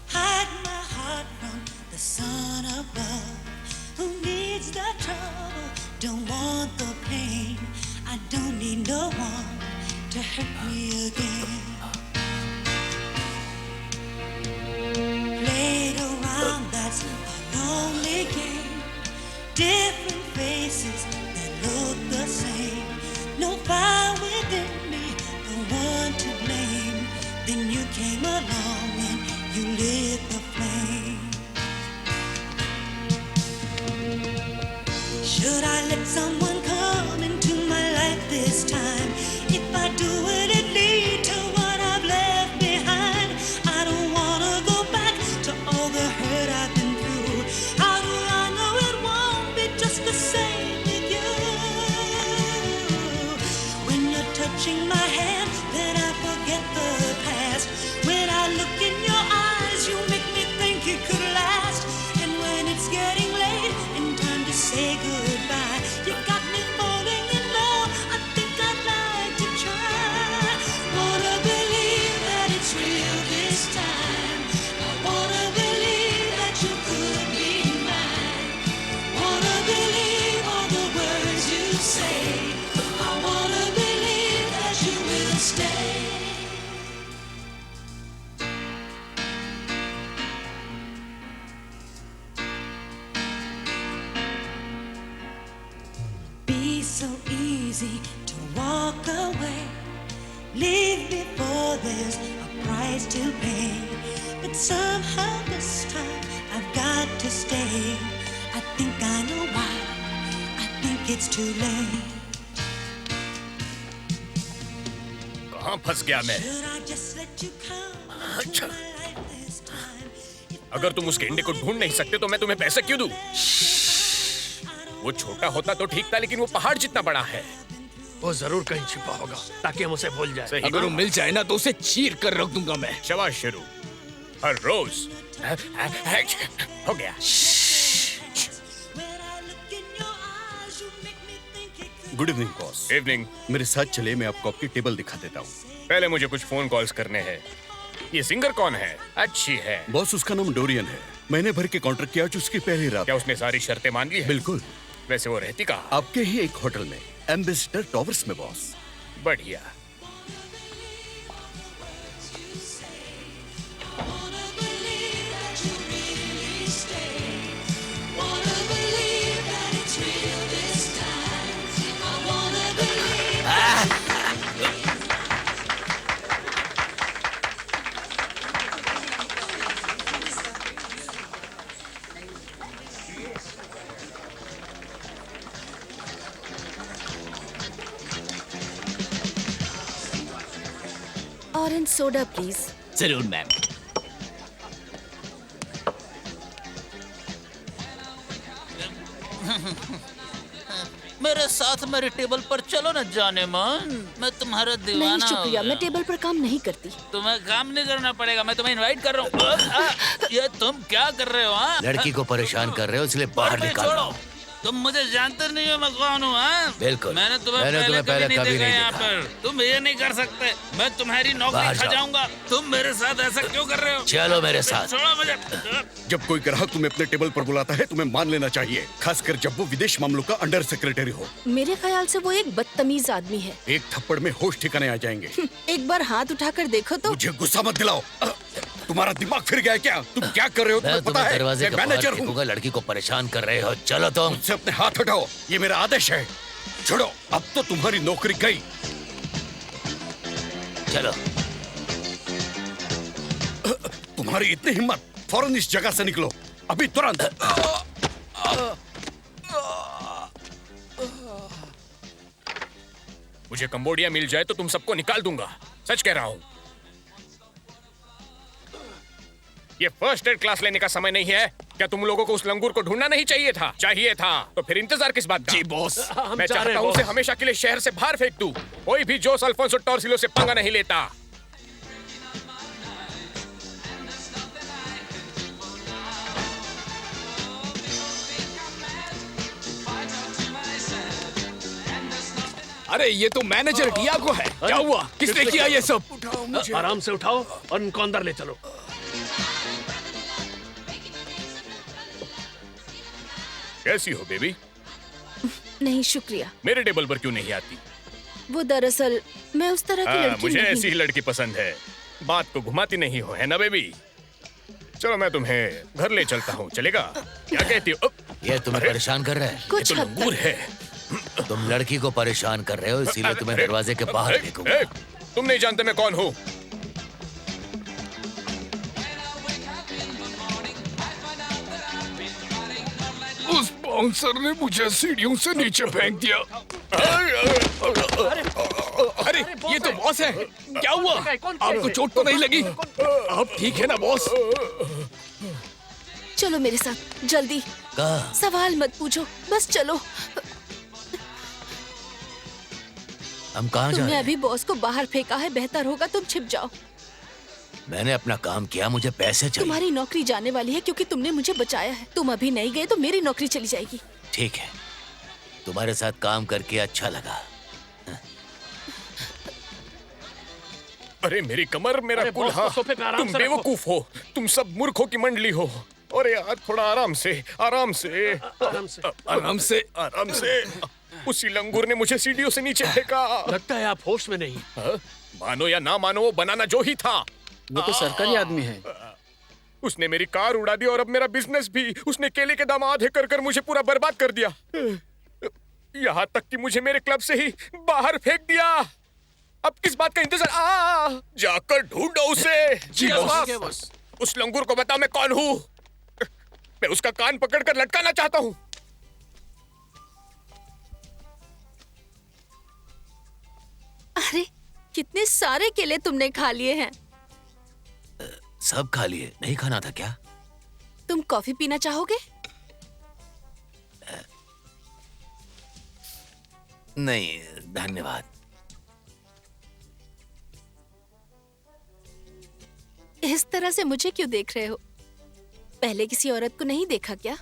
hide my heart from the sun above. Who needs the trouble? Don't want the pain. I don't need no one to hurt me again. Played around, that's a lonely game. Different faces that look the same. No fire within me, the one to blame. Then you came along and you lit the flame. Should I let someone come into my life this time? If I do, will it lead to what I've left behind? I don't wanna go back to all the hurt I've been through. How do I know it won't be just the same with you? When you're touching my hand, then I forget the past. When I look in your eyes, you make me think it could last. And when it's getting late and time to say goodbye, you got me falling in love. I think I'd like to try. Wanna believe that it's real this time. I wanna believe that you could be mine. Wanna believe all the words you say. easy to walk away. Leave before there's a price to pay. But somehow this time I've got to stay. I think I know why. I think it's too late. कहाँ फंस गया मैं? Should I just let you come into my life this time? अगर तुम उस गेंडे को ढूंढ नहीं सकते तो मैं तुम्हें पैसे क्यों दूं? वो छोटा होता तो ठीक था, लेकिन वो पहाड़ जितना बड़ा है। वो जरूर कहीं छिपा होगा ताकि हम उसे भूल जाए। अगर वो मिल जाए ना तो उसे चीर कर रख दूंगा मैं। शाबाश शेरू। हर रोज हो गया। Good evening boss. इवनिंग। मेरे साथ चले, मैं आपको आपकी टेबल दिखा देता हूँ। पहले मुझे कुछ फोन कॉल्स करने हैं। ये सिंगर कौन है? अच्छी है। बॉस उसका नाम डोरियन है। महीने भर के कॉन्ट्रैक्ट किया उसकी पहली रात। क्या उसने सारी शर्तें मान ली है? बिल्कुल। वैसे वो रहती कहाँ? आपके ही एक होटल में, एम्बेसडर टॉवर्स में बॉस। बढ़िया। Orange soda please. जरूर मैम। मेरे साथ मेरी टेबल पर चलो न जाने मन, मैं तुम्हारा नहीं दीवाना हो शुक्रिया, गया। मैं टेबल पर काम नहीं करती। तुम्हें काम नहीं करना पड़ेगा, मैं तुम्हें इनवाइट कर रहा हूँ। ये तुम क्या कर रहे हो? हाँ? लड़की को परेशान कर रहे हो इसलिए बाहर अरे निकालो। छोड़ो, तुम मुझे जानते नहीं हो मैं कौन हूँ? हाँ? बिल्कुल। मैंने तुम्हें पहले कभी नहीं देखा यहाँ पर। तुम ये नहीं कर सकते, मैं तुम्हारी नौकरी बाहर खा जाओ। जाऊंगा। तुम मेरे साथ ऐसा क्यों कर रहे हो? चलो मेरे साथ। छोड़ो मुझे। जब कोई ग्राहक तुम्हें अपने टेबल पर बुलाता है तुम्हें मान लेना चाहिए, खासकर जब वो विदेश मामलों का अंडर सेक्रेटरी हो। मेरे ख्याल से वो एक बदतमीज आदमी है। एक थप्पड़ में होश ठिकाने आ जाएंगे। एक बार हाथ उठाकर देखो तो। मुझे गुस्सा मत दिलाओ। तुम्हारा दिमाग फिर गया है क्या? तुम क्या कर रहे हो? मैं तुम्हें पता तुम्हें है दरवाजे मैं के बाहर मैनेजर हूँ। फेंकूंगा, लड़की को परेशान कर रहे हो। चलो तुम। मुझसे अपने हाथ हटाओ, ये मेरा आदेश है। छोड़ो, अब तो तुम्हारी नौकरी गई। चलो। तुम्हारी इतनी हिम्मत, फौरन इस जगह से निकलो, अभी तुरंत। मुझे कंबोडिया मिल जाए तो तुम सबको निकाल दूंगा, सच कह रहा हूँ। ये फर्स्ट एड क्लास लेने का समय नहीं है। क्या तुम लोगों को उस लंगूर को ढूंढना नहीं चाहिए था? चाहिए था तो फिर इंतजार किस बात का? जी बॉस। मैं चाहता हूँ उसे हमेशा के लिए शहर से बाहर फेंक दूं। कोई भी जोस अल्फोंसो टॉर्सिलो से पंगा नहीं लेता। अरे ये तो मैनेजर डियागो है। क्या हुआ? किसने किया ये सब? उठाओ मुझे। आराम से उठाओ और उनको अंदर ले चलो। कैसी हो बेबी? नहीं शुक्रिया। मेरे टेबल पर क्यों नहीं आती? वो दरअसल मैं उस तरह की लड़की मुझे नहीं। ऐसी ही लड़की पसंद है। बात को घुमाती नहीं हो, है ना बेबी? चलो मैं तुम्हें घर ले चलता हूँ, चलेगा? क्या कहती हो? ये तुम्हें परेशान कर रहा है? कुछ ये तो हद लंगूर है। तुम लड़की को परेशान कर रहे हो इसीलिए तुम्हें दरवाजे के बाहर फेंकूंगा। तुम नहीं जानते मैं कौन हूँ। उस बाउंसर ने मुझे सीढ़ियों से नीचे फेंक दिया। अरे ये तो बॉस है। क्या हुआ? आपको चोट तो नहीं लगी? आप ठीक है ना बॉस? चलो मेरे साथ जल्दी। कहाँ? सवाल मत पूछो, बस चलो। हम कहाँ जा तुमने रहे हैं? अभी बॉस को बाहर फेंका है, बेहतर होगा तुम छिप जाओ। मैंने अपना काम किया, मुझे पैसे चाहिए। तुम्हारी नौकरी जाने वाली है क्योंकि तुमने मुझे बचाया है। तुम अभी नहीं गए तो मेरी नौकरी चली जाएगी। ठीक है, तुम्हारे साथ काम करके अच्छा लगा। अरे मेरी कमर, मेरा कुल्हा। तुम बेवकूफ हो, तुम सब मूर्खों की मंडली हो। अरे यार थोड़ा आराम से, आराम से, आराम से, आराम से। उसी लंगूर ने मुझे सीढ़ियों से नीचे फेंका। लगता है आप होश में नहीं। मानो या ना मानो, वो बनाना जो ही था। वो तो सरकारी आदमी है। उसने मेरी कार उड़ा दी और अब मेरा बिजनेस भी। उसने केले के दाम आधे कर कर मुझे पूरा बर्बाद कर दिया। यहाँ तक कि मुझे मेरे क्लब से ही बाहर फेंक दिया। अब किस बात का इंतजार? जाकर ढूंढो उसे। जी बॉस। उस लंगूर को बताओ मैं कौन हूँ। मैं उसका कान पकड़कर लटकाना चाहता हूँ। अरे कितने सारे केले तुमने खा लिए हैं। सब खा लिए, नहीं खाना था क्या? तुम कॉफी पीना चाहोगे? नहीं धन्यवाद। इस तरह से मुझे क्यों देख रहे हो? पहले किसी औरत को नहीं देखा क्या?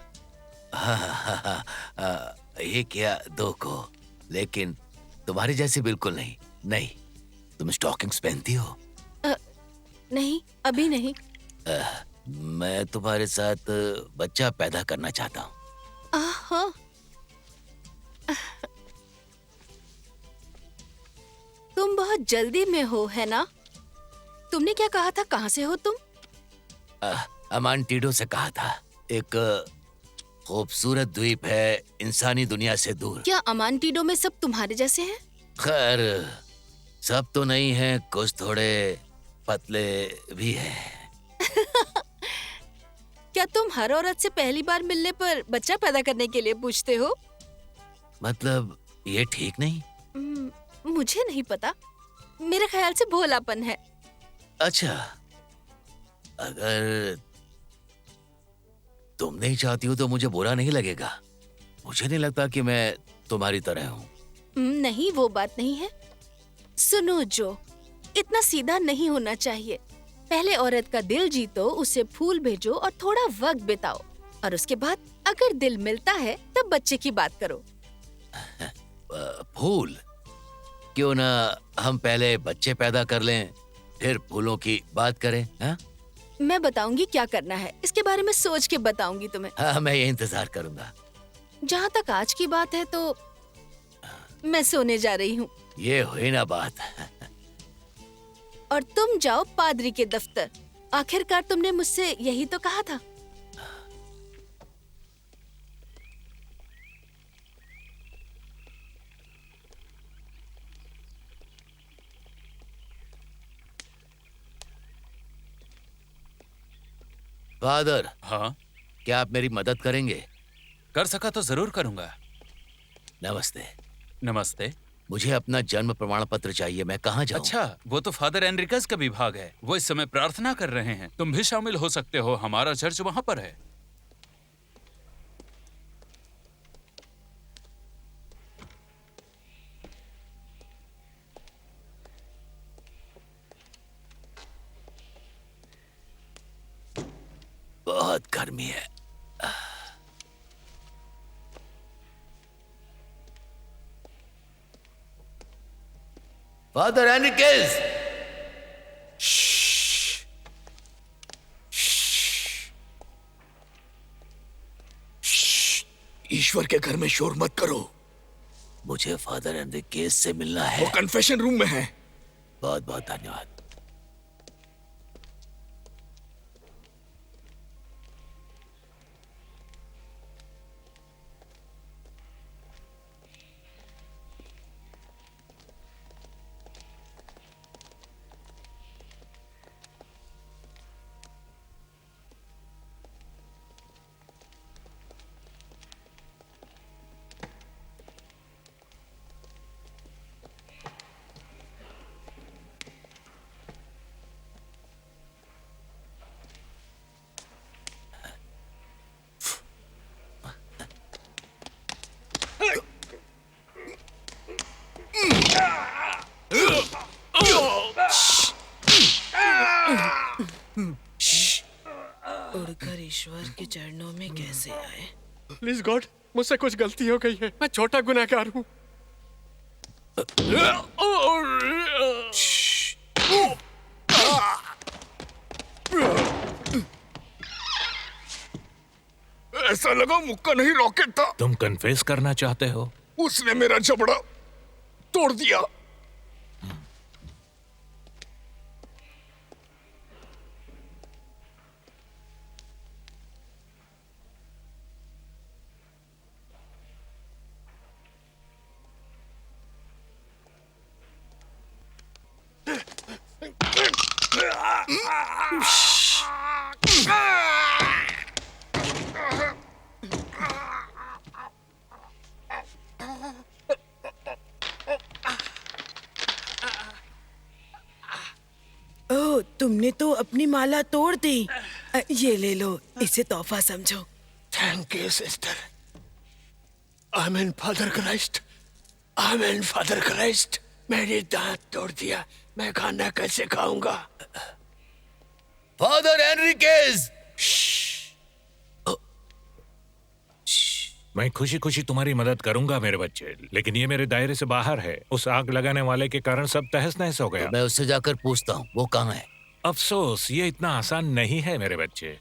ये क्या दो को, लेकिन तुम्हारी जैसी बिल्कुल नहीं। नहीं, तुम स्टॉकिंग्स पहनती हो? नहीं, अभी नहीं। मैं तुम्हारे साथ बच्चा पैदा करना चाहता हूँ। हाँ। तुम बहुत जल्दी में हो, है ना? तुमने क्या कहा था? कहाँ से हो तुम? अमांटीडो से कहा था। एक खूबसूरत द्वीप है इंसानी दुनिया से दूर। क्या अमांटीडो में सब तुम्हारे जैसे हैं? खैर सब तो नहीं है, कुछ थोड़े पतले भी हैं। क्या तुम हर औरत से पहली बार मिलने पर बच्चा पैदा करने के लिए पूछते हो? मतलब ये ठीक नहीं? मुझे नहीं पता, मेरे ख्याल से भोलापन है। अच्छा, अगर तुम नहीं चाहती हो तो मुझे बुरा नहीं लगेगा। मुझे नहीं लगता कि मैं तुम्हारी तरह हूँ। नहीं, वो बात नहीं है। सुनो जो, इतना सीधा नहीं होना चाहिए। पहले औरत का दिल जीतो, उसे फूल भेजो और थोड़ा वक्त बिताओ, और उसके बाद अगर दिल मिलता है तब बच्चे की बात करो। फूल? क्यों ना हम पहले बच्चे पैदा कर लें, फिर फूलों की बात करें? हा? मैं बताऊंगी क्या करना है, इसके बारे में सोच के बताऊंगी तुम्हें। हाँ, मैं ये इंतजार करूंगा। जहाँ तक आज की बात है तो मैं सोने जा रही हूँ। ये हुई ना बात। और तुम जाओ पादरी के दफ्तर। आखिरकार तुमने मुझसे यही तो कहा था। फादर। हाँ? क्या आप मेरी मदद करेंगे? कर सका तो जरूर करूंगा। नमस्ते। नमस्ते। मुझे अपना जन्म प्रमाण पत्र चाहिए, मैं कहाँ जाऊँ? अच्छा, वो तो फादर एनरिकस का विभाग है। वो इस समय प्रार्थना कर रहे हैं। तुम भी शामिल हो सकते हो, हमारा चर्च वहाँ पर है। बहुत गर्मी है। फादर एनरिकस! ईश्वर के घर में शोर मत करो। मुझे फादर एनरिकस से मिलना है। वो कन्फेशन रूम में है। बहुत बहुत धन्यवाद। उड़कर ईश्वर के चरणों में कैसे आए? प्लीज गॉड, मुझसे कुछ गलती हो गई है। मैं छोटा गुनहगार हूँ। ऐसा लगा मुक्का नहीं रॉकेट था। तुम कन्फेस करना चाहते हो? उसने मेरा जबड़ा तोड़ दिया। ओह, तुमने तो अपनी माला तोड़ दी। ये ले लो, इसे तोहफा समझो। Thank you sister. आमीन फादर क्राइस्ट, आमीन फादर क्राइस्ट। मेरी दांत तोड़ दिया, मैं खाना कैसे खाऊंगा? फादर एनरिकेज! मैं खुशी खुशी तुम्हारी मदद करूंगा मेरे बच्चे, लेकिन ये मेरे दायरे से बाहर है। उस आग लगाने वाले के कारण सब तहस नहस हो गया। तो मैं उससे जाकर पूछता हूँ वो कहाँ है। अफसोस, ये इतना आसान नहीं है मेरे बच्चे।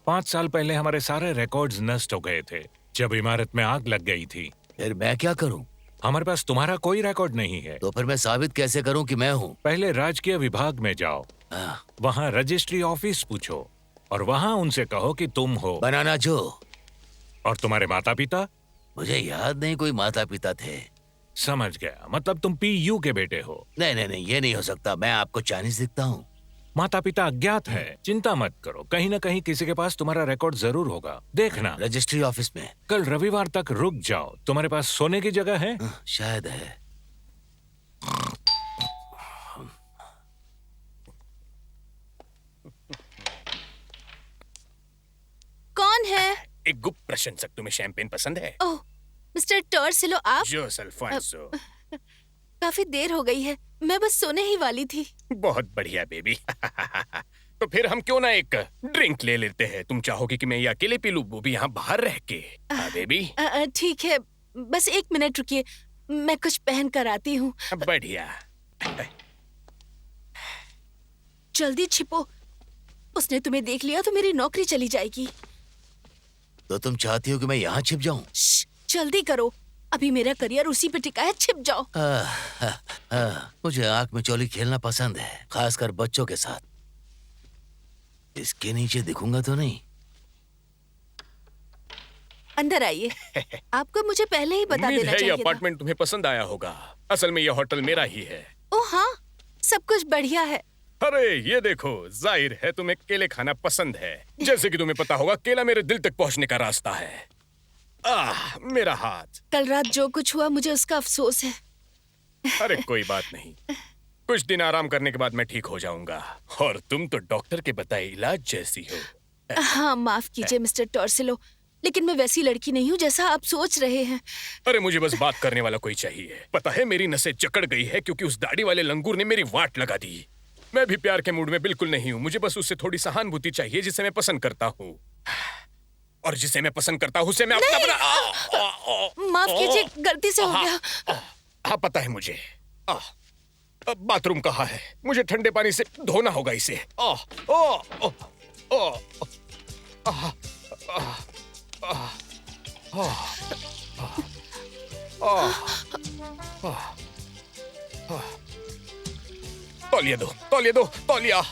5 साल पहले हमारे सारे रिकॉर्ड्स नष्ट हो गए थे जब इमारत में आग लग गई थी। फिर मैं क्या करूं? हमारे पास तुम्हारा कोई रिकॉर्ड नहीं है। तो फिर मैं साबित कैसे करूं कि मैं हूं? पहले राजकीय विभाग में जाओ, वहाँ रजिस्ट्री ऑफिस पूछो और वहाँ उनसे कहो कि तुम हो बनाना जो। और तुम्हारे माता पिता? मुझे याद नहीं कोई माता पिता थे। समझ गया, मतलब तुम PU के बेटे हो। नहीं नहीं नहीं, ये नहीं हो सकता। मैं आपको चाइनीज दिखता हूँ। माता पिता अज्ञात है। चिंता मत करो, कहीं न कहीं किसी के पास तुम्हारा रिकॉर्ड जरूर होगा। देखना रजिस्ट्री ऑफिस में। कल रविवार तक रुक जाओ। तुम्हारे पास सोने की जगह है? शायद है। कौन है? एक गुप्त प्रशंसक। तुम्हें शैंपेन पसंद है? ओह, मिस्टर टॉर्सिलो, आप? जोस अल्फोंसो। काफी देर हो गई है, मैं बस सोने ही वाली थी। बहुत बढ़िया बेबी। तो फिर हम क्यों ना एक ड्रिंक ले लेते हैं? तुम चाहोगी कि मैं ये अकेले पी लूं, वो भी यहाँ बाहर रह के? हाँ बेबी। ठीक है, बस 1 मिनट रुकिए, मैं कुछ पहन कर आती हूँ। बढ़िया। जल्दी छिपो, उसने तुम्हें देख लिया तो मेरी नौकरी चली जाएगी। तो तुम चाहती हो कि मैं यहाँ छिप जाऊं? जल्दी करो, अभी मेरा करियर उसी पे टिका है। छिप जाओ। मुझे आंख में चोली खेलना पसंद है, खासकर बच्चों के साथ। इसके नीचे दिखूंगा तो नहीं? अंदर आइए। आपको मुझे पहले ही बता देना चाहिए ये अपार्टमेंट तुम्हें पसंद आया होगा। असल में ये होटल मेरा ही है। ओह हाँ, सब कुछ बढ़िया है। अरे ये देखो, जाहिर है तुम्हें केले खाना पसंद है। जैसे कि तुम्हें पता होगा, केला मेरे दिल तक पहुंचने का रास्ता है। मेरा हाथ। कल रात जो कुछ हुआ मुझे उसका अफसोस है। अरे कोई बात नहीं, कुछ दिन आराम करने के बाद मैं ठीक हो जाऊंगा। और तुम तो डॉक्टर के बताए इलाज जैसी हो। हाँ, माफ कीजिए मिस्टर टॉर्सिलो, लेकिन मैं वैसी लड़की नहीं हूँ जैसा आप सोच रहे हैं। अरे मुझे बस बात करने वाला कोई चाहिए। पता है, मेरी नसें जकड़ गई है क्योंकि उस दाढ़ी वाले लंगूर ने मेरी वाट लगा दी। मैं भी प्यार के मूड में बिल्कुल नहीं हूँ। मुझे बस उससे थोड़ी सहानुभूति चाहिए जिसे मैं पसंद करता हूँ, और जिसे मैं पसंद करता हूँ उसे मैं अपना माफ कीजिए, गलती से हो गया। हाँ पता है मुझे। बाथरूम कहाँ है? मुझे ठंडे पानी से धोना होगा इसे। तौलिया दो, तौलिया दो, तौलिया।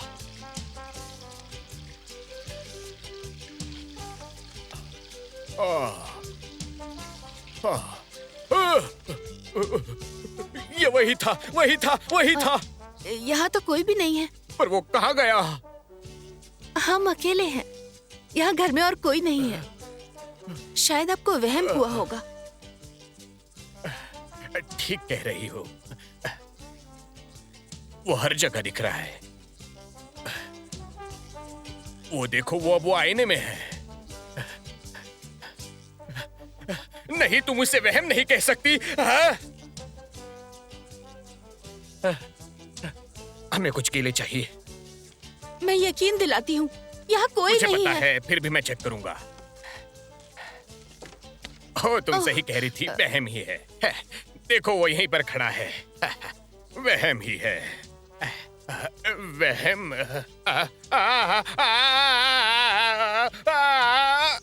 ये वही था, वही था, वही था। यहाँ तो कोई भी नहीं है। पर वो कहाँ गया? हम अकेले हैं, यहाँ घर में और कोई नहीं है। शायद आपको वहम हुआ होगा। ठीक कह रही हो, वो हर जगह दिख रहा है। वो देखो, वो आईने में है। नहीं, तुम उसे वहम नहीं कह सकती। हमें कुछ केले चाहिए। मैं यकीन दिलाती हूँ, यहाँ कोई मुझे नहीं पता है। फिर भी मैं चेक करूंगा। हो, तुम सही कह रही थी, वहम ही है। देखो, वो यहीं पर खड़ा है। वहम ही है, वहम।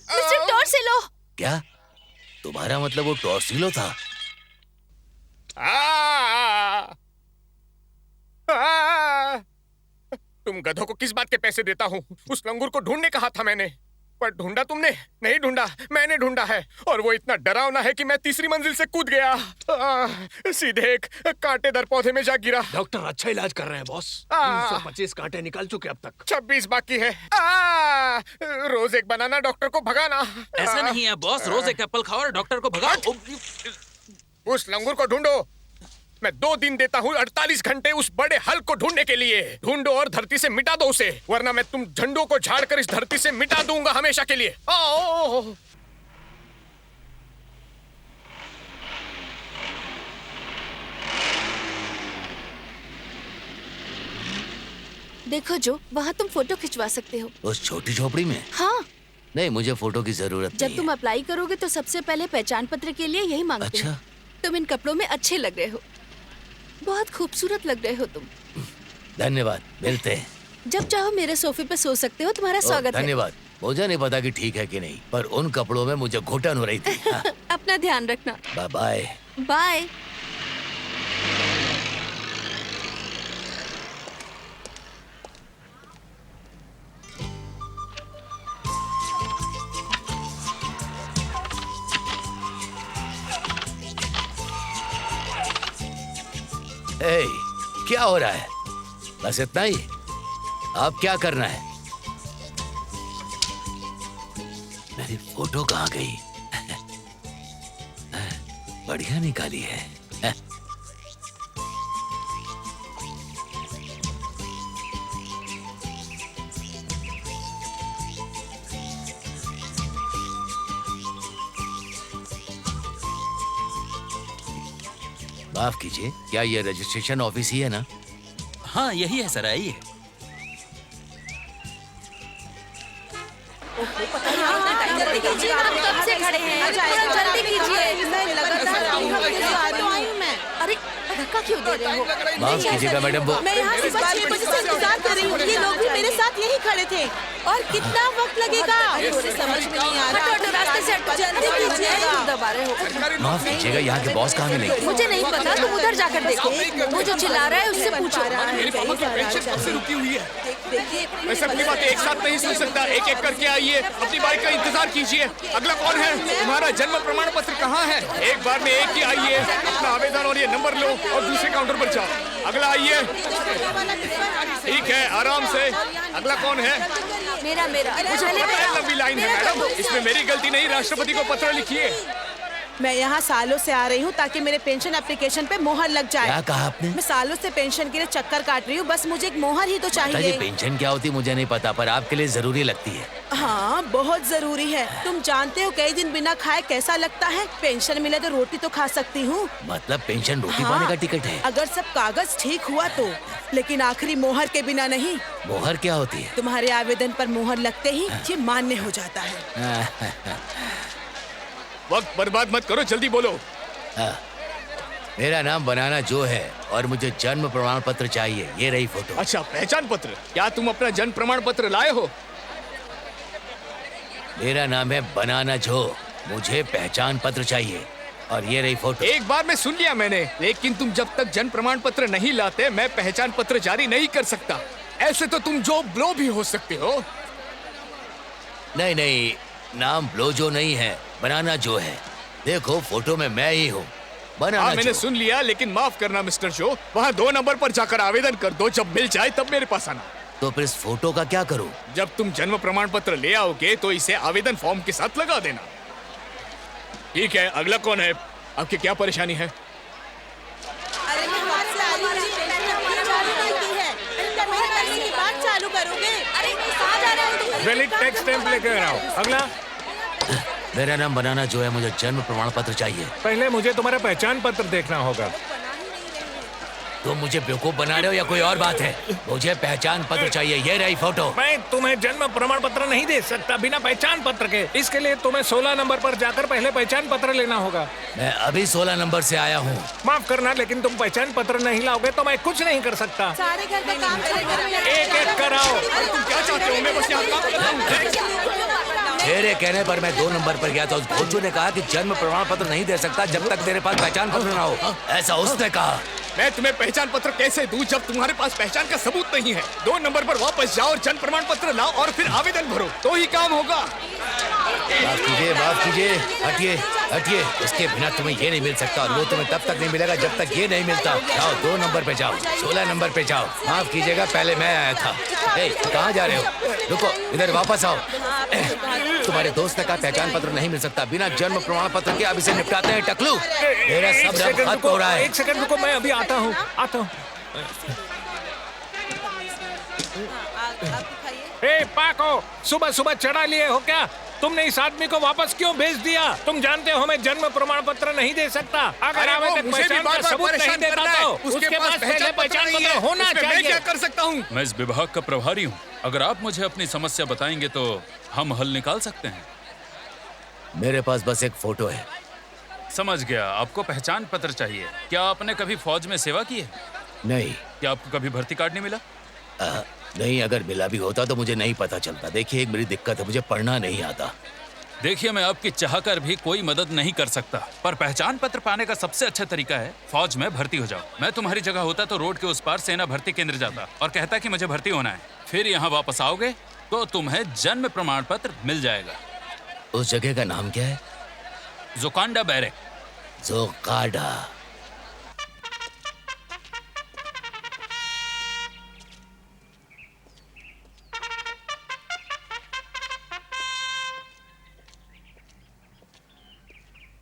मिस्टर टॉर्सिलो। क्या तुम्हारा मतलब वो टॉर्सिलो था? तुम गधों को किस बात के पैसे देता हूँ? उस लंगूर को ढूंढने कहा था मैंने। पर ढूंढा तुमने? नहीं ढूंढा, मैंने ढूंढा है। और वो इतना डरावना है कि मैं तीसरी मंजिल से कूद गया। सीधे एक कांटेदार पौधे में जा गिरा। डॉक्टर अच्छा इलाज कर रहे हैं बॉस। 325 कांटे निकाल चुके अब तक। 26 बाकी है। रोज एक बनाना डॉक्टर को भगाना। ऐसा नहीं है बॉस, रोज एक एप्पल खाओ और डॉक्टर को भगाओ। उस लंगूर को ढूंढो। मैं 2 दिन देता हूँ, 48 घंटे उस बड़े हल को ढूंढने के लिए। ढूंढो और धरती से मिटा दो उसे, वरना मैं तुम झंडों को झाड़कर इस धरती से मिटा दूंगा हमेशा के लिए। देखो जो, वहाँ तुम फोटो खिंचवा सकते हो। उस छोटी झोपड़ी में? हाँ। नहीं, मुझे फोटो की जरूरत जब नहीं तुम अप्लाई करोगे तो सबसे पहले पहचान पत्र के लिए यही मांगते अच्छा? हैं। तुम इन कपड़ों में अच्छे लग रहे हो, बहुत खूबसूरत लग रहे हो तुम। धन्यवाद, मिलते हैं। जब चाहो मेरे सोफे पे सो सकते हो, तुम्हारा स्वागत है। धन्यवाद। मुझे नहीं पता कि ठीक है कि नहीं, पर उन कपड़ों में मुझे घुटन हो रही थी। हाँ। अपना ध्यान रखना। Bye bye. बाय। Hey, क्या हो रहा है? बस इतना ही? अब क्या करना है? मेरी फोटो कहाँ गई? बढ़िया निकाली है। माफ कीजिए, क्या ये रजिस्ट्रेशन ऑफिस ही है ना? हाँ यही है सर, आइए। कब से खड़े हैं? जल्दी कीजिए। अरे धक्का क्यों दे रहे हो? माफ कीजिएगा मैडम, वो मैं यहाँ सुबह 6 बजे से इंतजार कर रही हूँ। ये लोग भी मेरे साथ यही खड़े थे। और कितना वक्त लगेगा? मुझे समझ में नहीं आ रहा। रास्ते से हटो, जल्दी कीजिए। दबा रहे हो। माफ कीजिएगा, यहाँ के बॉस कहाँ मिलेंगे? मुझे नहीं पता, तुम उधर जाकर देखो। वो जो चिल्ला रहा है उससे पूछो। मेरी पापा की पेंशन कब से रुकी हुई है? मैं सबकी बातें एक साथ नहीं सुन सकता। एक एक करके आइए, अपनी बारी का इंतजार कीजिए। अगला कौन है? तुम्हारा जन्म प्रमाण पत्र कहाँ है? एक बार में एक ही आइए, अपना आवेदन और ये नंबर लो और दूसरे काउंटर पर जाओ। अगला आइए। ठीक है, आराम से। अगला कौन है? मेरा मुझे पता है लंबी लाइन है मैडम, इसमें मेरी गलती नहीं। राष्ट्रपति को पत्र लिखिए। मैं यहाँ सालों से आ रही हूँ ताकि मेरे पेंशन एप्लीकेशन पे मोहर लग जाए। क्या कहा आपने? मैं सालों से पेंशन के लिए चक्कर काट रही हूँ, बस मुझे एक मोहर ही तो चाहिए। जी पेंशन क्या होती मुझे नहीं पता, पर आपके लिए जरूरी लगती है। हाँ बहुत जरूरी है। तुम जानते हो कई दिन बिना खाए कैसा लगता है। पेंशन मिले तो रोटी तो खा सकती हूँ। मतलब पेंशन रोटी हाँ, पाने का टिकट है? अगर सब कागज ठीक हुआ तो, लेकिन आखिरी मोहर के बिना नहीं। मोहर क्या होती है? तुम्हारे आवेदन पर मोहर लगते ही ये मान्य हो जाता है। वक्त बर्बाद मत करो, जल्दी बोलो। मेरा नाम बनाना जो है और मुझे जन्म प्रमाण पत्र चाहिए। ये रही फोटो। अच्छा, पहचान पत्र? क्या तुम अपना जन्म प्रमाण पत्र लाए हो? मेरा नाम है बनाना जो, मुझे पहचान पत्र चाहिए और ये रही फोटो। एक बार में सुन लिया मैंने, लेकिन तुम जब तक जन्म प्रमाण पत्र नहीं लाते मैं पहचान पत्र जारी नहीं कर सकता। ऐसे तो तुम जो ब्लो भी हो सकते हो। नहीं नहीं, नाम ब्लो जो नहीं है, बनाना जो है। देखो फोटो में मैं ही हूँ, बनाना हाँ मैंने जो। सुन लिया, लेकिन माफ करना मिस्टर जो, वहाँ 2 नंबर पर जाकर आवेदन कर दो। जब मिल जाए तब मेरे पास आना। तो फिर इस फोटो का क्या करूँ? जब तुम जन्म प्रमाण पत्र ले आओगे तो इसे आवेदन फॉर्म के साथ लगा देना। ठीक है, अगला कौन है? आपकी क्या परेशानी है? चालू करोगे? अरे कहाँ जा रहे हो? वैलिड टैक्स स्टैंप लेकर आओ। अगला। मेरा नाम बनाना जो है, मुझे जन्म प्रमाण पत्र चाहिए। पहले मुझे तुम्हारा पहचान पत्र देखना होगा। तुम मुझे बेवकूफ बना रहे हो या कोई और बात है? मुझे पहचान पत्र चाहिए। ये रही फोटो। मैं तुम्हें जन्म प्रमाण पत्र नहीं दे सकता बिना पहचान पत्र के। इसके लिए तुम्हें 16 नंबर पर जाकर पहले पहचान पत्र लेना होगा। मैं अभी 16 नंबर से आया हूँ। माफ करना, लेकिन तुम पहचान पत्र नहीं लाओगे तो मैं कुछ नहीं कर सकता। सारे घर का काम एक एक कराओ। तुम क्या चाहते हो? मैं बस यहाँ काम कर रहा हूँ। मेरे कहने पर मैं 2 नंबर पर गया तो उस भोजू ने कहा कि जन्म प्रमाण पत्र नहीं दे सकता जब तक तेरे पास पहचान पत्र ना हो। ऐसा उसने कहा। मैं तुम्हें पहचान पत्र कैसे दूं जब तुम्हारे पास पहचान का सबूत नहीं है? 2 नंबर पर वापस जाओ और जन्म प्रमाण पत्र लाओ और फिर आवेदन भरो, तो ही काम होगा। माफ कीजिए, हटिए हटिए। इसके बिना तुम्हें ये नहीं मिल सकता और वो तुम्हें तब तक नहीं मिलेगा जब तक ये नहीं मिलता। जाओ 2 नंबर पे जाओ, 16 नंबर पे जाओ। माफ कीजिएगा, पहले मैं आया था। कहाँ जा रहे हो? रुको, इधर वापस आओ। तुम्हारे दोस्त का पहचान पत्र नहीं मिल सकता बिना जन्म प्रमाण पत्र के। अब इसे निपटाते हैं टकलू। मेरा सब रंग खत्म हो रहा है। 1 सेकंड रुको, मैं अभी आता हूँ। पाको, सुबह सुबह चढ़ा लिए हो क्या? तुमने इस आदमी को वापस क्यों भेज दिया? तुम जानते हो मैं जन्म प्रमाण पत्र नहीं दे सकता। अगर आवेदक पहचान का सबूत नहीं देता तो उसके पास पहले पहचान पत्र होना चाहिए। मैं क्या कर सकता हूँ? मैं इस विभाग का प्रभारी हूँ। अगर आप मुझे अपनी समस्या बताएंगे तो हम हल निकाल सकते हैं। मेरे पास बस एक फोटो है। समझ गया, आपको पहचान पत्र चाहिए। क्या आपने कभी फौज में सेवा की है? नहीं। क्या आपको कभी भर्ती कार्ड नहीं मिला? नहीं, अगर मिला भी होता तो मुझे नहीं पता चलता। देखिए, एक मेरी दिक्कत है, मुझे पढ़ना नहीं आता। देखिए, मैं आपकी चाहकर भी कोई मदद नहीं कर सकता, पर पहचान पत्र पाने का सबसे अच्छा तरीका है फौज में भर्ती हो जाओ। मैं तुम्हारी जगह होता तो रोड के उस पार सेना भर्ती केंद्र जाता और कहता कि मुझे भर्ती होना है। फिर यहाँ वापस आओगे तो तुम्हें जन्म प्रमाण पत्र मिल जाएगा। उस जगह का नाम क्या है? जोकांडा बैरक। जोकांडा।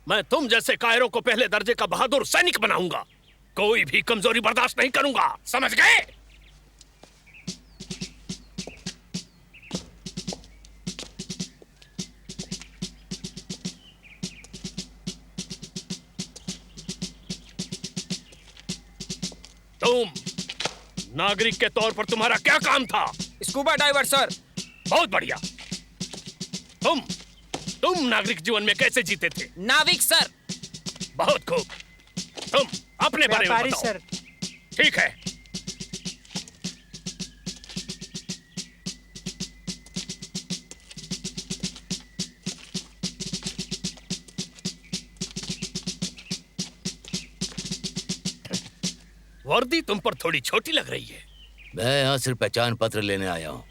मैं तुम जैसे कायरों को पहले दर्जे का बहादुर सैनिक बनाऊंगा। कोई भी कमजोरी बर्दाश्त नहीं करूंगा, समझ गए? तुम नागरिक के तौर पर तुम्हारा क्या काम था? Scuba diver sir. बहुत बढ़िया। तुम नागरिक जीवन में कैसे जीते थे? नाविक सर। बहुत खूब। तुम अपने बारे में बताओ। सर। ठीक है। वर्दी तुम पर थोड़ी छोटी लग रही है। मैं यहाँ सिर्फ पहचान पत्र लेने आया हूँ।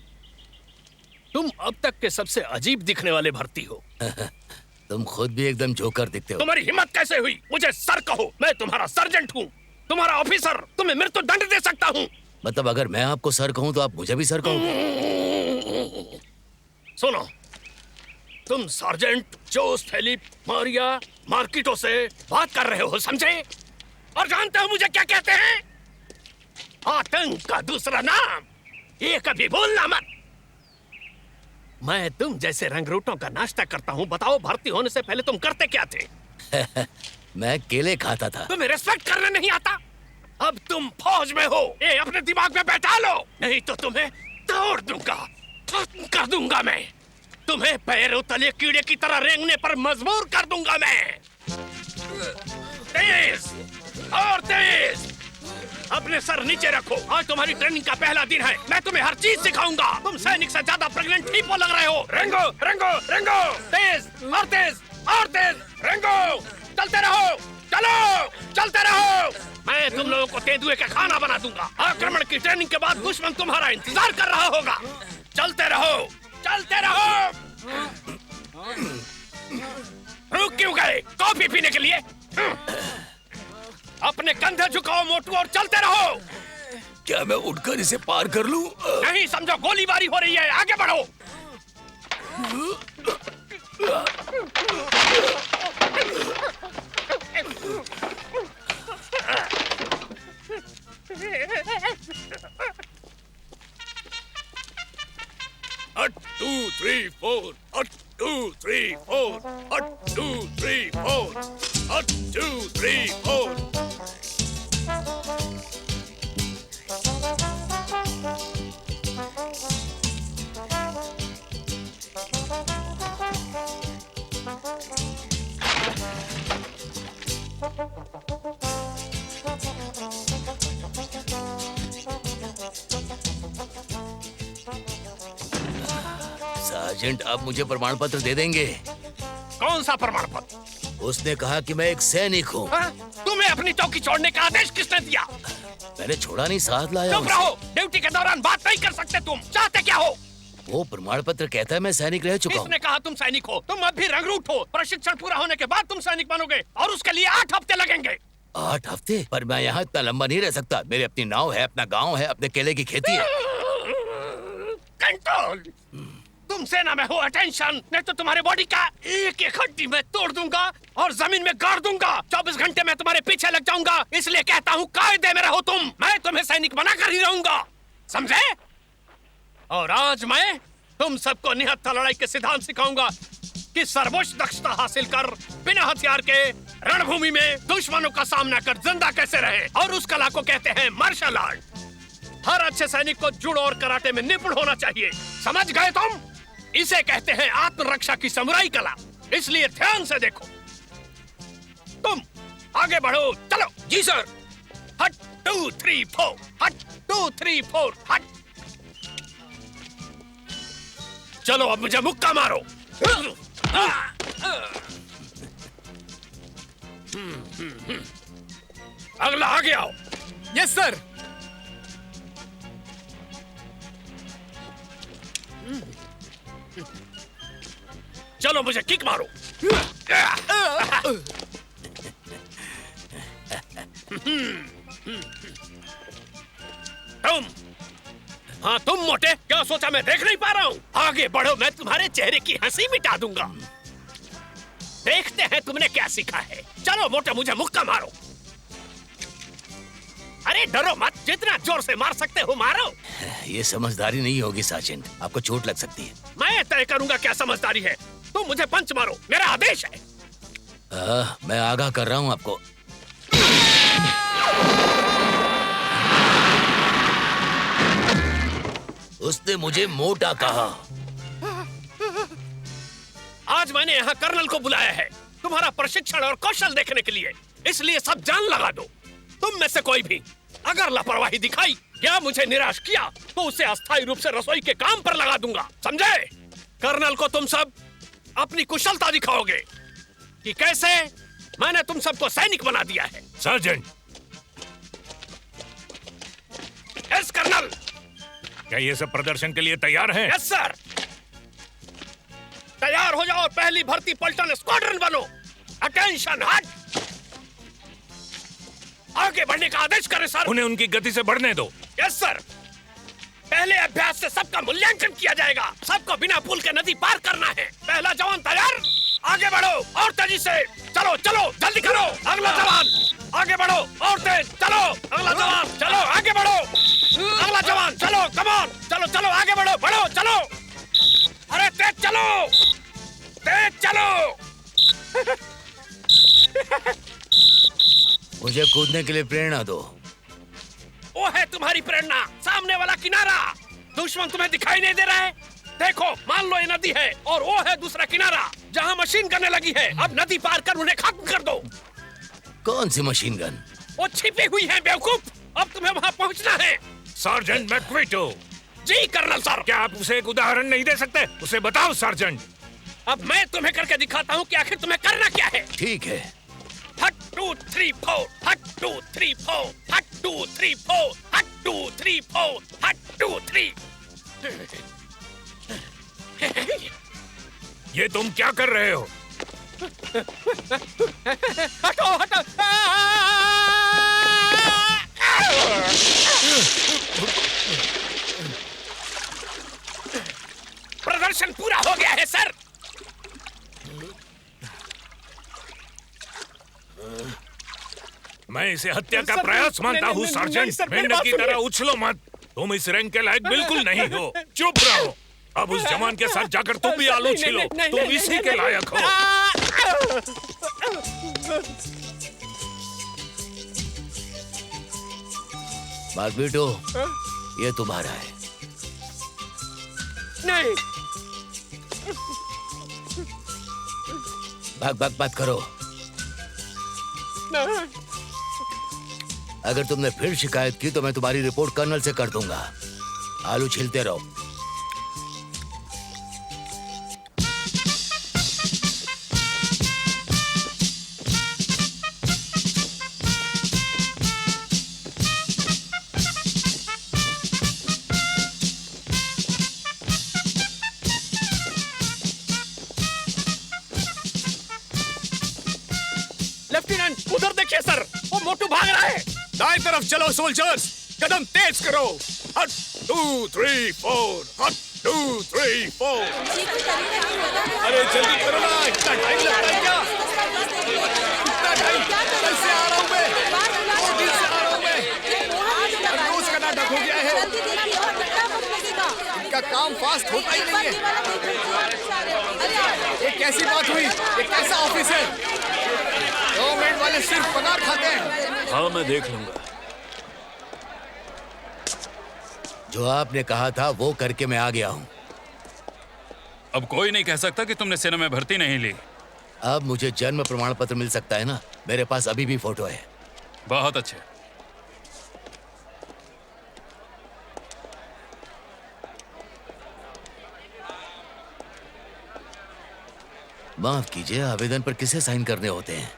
तुम अब तक के सबसे अजीब दिखने वाले भर्ती हो। तुम खुद भी एकदम जोकर दिखते हो। तुम्हारी हिम्मत कैसे हुई मुझे सर कहो? मैं तुम्हारा सर्जेंट हूँ, तुम्हारा ऑफिसर। तुम्हें मृत्यु दंड दे सकता हूँ। मतलब अगर मैं आपको सर कहूँ तो आप मुझे भी सर कहोगे? सुनो, तुम सार्जेंट जोस फेलिप मारिया मार्किटो से बात कर रहे हो, समझे? और जानते हो मुझे क्या कहते हैं? आतंक का दूसरा नाम। ये कभी भूलना मत। मैं तुम जैसे रंगरूटों का नाश्ता करता हूँ। बताओ, भर्ती होने से पहले तुम करते क्या थे? मैं केले खाता था। तुम्हें रिस्पेक्ट करना नहीं आता? अब तुम फौज में हो, ये अपने दिमाग में बैठा लो, नहीं तो तुम्हें तोड़ दूंगा, खत्म कर दूंगा मैं। तुम्हें पैरों तले कीड़े की तरह रेंगने पर मजबूर कर दूंगा मैं। तेज और तेज। अपने सर नीचे रखो। आज तुम्हारी ट्रेनिंग का पहला दिन है। मैं तुम्हें हर चीज सिखाऊंगा। तुम सैनिक से ज्यादा प्रेग्नेंट हिप्पो लग रहे हो। रेंगो रेंगो रेंगो। तेज और तेज और तेज। रेंगो। चलते रहो, चलो, चलते रहो। मैं तुम लोगों को तेंदुए का खाना बना दूंगा। आक्रमण की ट्रेनिंग के बाद दुश्मन तुम्हारा इंतजार कर रहा होगा। चलते रहो, चलते रहो। रुक क्यों गए? कॉफी पीने के लिए? अपने कंधे झुकाओ मोटू और चलते रहो। क्या मैं उठकर इसे पार कर लूं? नहीं, समझो गोलीबारी हो रही है। आगे बढ़ो। One, two, three, four. One, two, three, four. One, two, three, four. One, two, three, four. Sergeant, आप मुझे प्रमाण पत्र दे देंगे? कौन सा प्रमाण पत्र? उसने कहा कि मैं एक सैनिक हूँ। तुम तुम्हें अपनी चौकी छोड़ने का आदेश किसने दिया? मैंने छोड़ा नहीं, साथ लाया चुप उसे। रहो, ड्यूटी के दौरान बात नहीं कर सकते तुम। चाहते क्या हो? वो प्रमाण पत्र कहता है मैं सैनिक रह चुका हूँ। किसने कहा तुम सैनिक हो? तुम अब भी रंगरूट हो। प्रशिक्षण पूरा होने के बाद तुम सैनिक बनोगे और उसके लिए 8 हफ्ते लगेंगे। 8 हफ्ते? पर मैं यहाँ इतना लंबा नहीं रह सकता। मेरी अपनी नाव है, अपना गांव है, अपने केले की खेती है। कंट्रोल। तुम सेना में हो, अटेंशन, नहीं तो तुम्हारे बॉडी का एक एक हड्डी में तोड़ दूंगा और जमीन में गाड़ दूंगा। 24 घंटे में तुम्हारे पीछे लग जाऊंगा। इसलिए कहता हूँ कायदे में रहो तुम। मैं तुम्हें सैनिक बनाकर ही रहूंगा, समझे? और आज मैं तुम सबको निहत्था लड़ाई के सिद्धांत सिखाऊंगा कि सर्वोच्च दक्षता हासिल कर बिना हथियार के रणभूमि में दुश्मनों का सामना कर जिंदा कैसे रहे। और उस कला को कहते हैं मार्शल आर्ट। हर अच्छे सैनिक को जुड़ो और कराटे में निपुण होना चाहिए, समझ गए तुम? इसे कहते हैं आत्मरक्षा की समुराई कला। इसलिए ध्यान से देखो। तुम आगे बढ़ो, चलो। जी सर। हट 2 3 4, हट 2 3 4, हट। चलो अब मुझे मुक्का मारो। अगला आगे आओ। Yes sir. चलो मुझे किक मारो। तुम, हाँ तुम मोटे, क्या सोचा मैं देख नहीं पा रहा हूँ? आगे बढ़ो, मैं तुम्हारे चेहरे की हंसी मिटा दूंगा। देखते हैं तुमने क्या सीखा है। चलो मोटे, मुझे मुक्का मारो। अरे डरो मत, जितना जोर से मार सकते हो मारो। ये समझदारी नहीं होगी सार्जेंट, आपको चोट लग सकती है। मैं तय करूंगा क्या समझदारी है। तुम मुझे पंच मारो, मेरा आदेश है। मैं आगाह कर रहा हूँ आपको। उसने मुझे मोटा कहा। आज मैंने यहाँ कर्नल को बुलाया है तुम्हारा प्रशिक्षण और कौशल देखने के लिए। इसलिए सब जान लगा दो। तुम में से कोई भी अगर लापरवाही दिखाई या मुझे निराश किया तो उसे अस्थायी रूप से रसोई के काम पर लगा दूंगा, समझे? कर्नल को तुम सब अपनी कुशलता दिखाओगे कि कैसे मैंने तुम सबको सैनिक बना दिया है। सार्जेंट। Yes colonel. क्या ये सब प्रदर्शन के लिए तैयार हैं? Yes sir. तैयार हो जाओ और पहली भर्ती पलटन स्क्वाड्रन बनो। अटेंशन, हट। आगे बढ़ने का आदेश करें सर। उन्हें उनकी गति से बढ़ने दो। Yes sir. पहले अभ्यास से सबका मूल्यांकन किया जाएगा। सबको बिना पुल के नदी पार करना है। पहला जवान तैयार, आगे बढ़ो और तेजी से। चलो चलो जल्दी करो। अगला जवान आगे बढ़ो और तेज। चलो अगला जवान, चलो आगे बढ़ो। अगला जवान, चलो कमान, चलो चलो आगे बढ़ो, बढ़ो चलो। अरे तेज चलो, तेज चलो। मुझे कूदने के लिए प्रेरणा दो। वो है तुम्हारी प्रेरणा, सामने वाला किनारा। दुश्मन तुम्हें दिखाई नहीं दे रहा है? देखो, मान लो ये नदी है और वो है दूसरा किनारा जहाँ मशीन गन लगी है। अब नदी पार कर उन्हें खत्म कर दो। कौन सी मशीन गन? वो छिपी हुई है बेवकूफ। अब तुम्हें वहाँ पहुँचना है। सार्जेंट मैक्विटो। जी कर्नल सर। क्या आप उसे एक उदाहरण नहीं दे सकते? उसे बताओ सार्जेंट। अब मैं तुम्हें करके दिखाता हूँ कि आखिर तुम्हें करना क्या है। ठीक है। हट 2 3 4, हट 2 3 4, हट 2 3 4, हट 2 3 4, हट 2 3। ये तुम क्या कर रहे हो? हटो हटो। प्रदर्शन पूरा हो गया है सर। मैं इसे हत्या का प्रयास मानता हूँ सार्जेंट। मेंढक की तरह उछलो मत। तुम इस रैंक के लायक बिल्कुल नहीं हो। चुप रहो। अब उस जवान के साथ जाकर तुम भी आलू छिलो। तुम इसी के लायक हो। मैक्विटो, ये तुम्हारा है। नहीं। भाग मत करो। अगर तुमने फिर शिकायत की तो मैं तुम्हारी रिपोर्ट कर्नल से कर दूंगा। आलू छिलते रहो। लेफ्टिनेंट उधर देखिए सर, वो मोटू भाग रहा है। दाएं तरफ चलो सोल्जर्स, कदम तेज करो। हट 2 3 4, हट 2 3 4। अरे जल्दी करो ना, इतना टाइम लगता है क्या? इतना टाइम कैसे आ रहा हूँ मैं? जल्दी से आ रहा हूँ मैं। रोज का नाटक हो गया है। इनका काम फास्ट होता ही नहीं है। ये कैसी बात हुई? ये कैसा ऑफिस है? गवर्नमेंट वाले सिर्फ पगार खाते हैं। हाँ मैं देख लूंगा। जो आपने कहा था वो करके मैं आ गया हूँ। अब कोई नहीं कह सकता कि तुमने सेना में भर्ती नहीं ली। अब मुझे जन्म प्रमाण पत्र मिल सकता है ना? मेरे पास अभी भी फोटो है। बहुत अच्छे। माफ कीजिए, आवेदन पर किसे साइन करने होते हैं?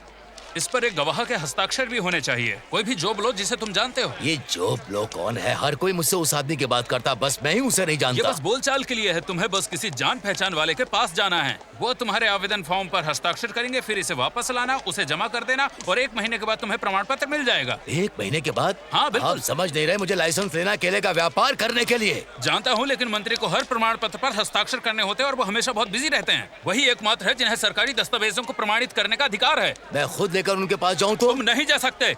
इस पर एक गवाह के हस्ताक्षर भी होने चाहिए। कोई भी जॉब लो जिसे तुम जानते हो। ये जॉब लो कौन है? हर कोई मुझसे उस आदमी की बात करता, बस मैं ही उसे नहीं ये जानता। बस बोलचाल के लिए है। तुम्हें बस किसी जान पहचान वाले के पास जाना है। वो तुम्हारे आवेदन फॉर्म पर हस्ताक्षर करेंगे, फिर इसे वापस लाना, उसे जमा कर देना और 1 महीने के बाद तुम्हें प्रमाण पत्र मिल जाएगा। 1 महीने के बाद? हाँ बिल्कुल। आप समझ नहीं रहे, मुझे लाइसेंस लेना केले का व्यापार करने के लिए। जानता हूँ, लेकिन मंत्री को हर प्रमाण पत्र पर हस्ताक्षर करने होते हैं और वो हमेशा बहुत बिजी रहते हैं। वही एकमात्र है जिन्हें सरकारी दस्तावेजों को प्रमाणित करने का अधिकार है। मैं खुद लेकर उनके पास जाऊँ तो? तुम नहीं जा सकते।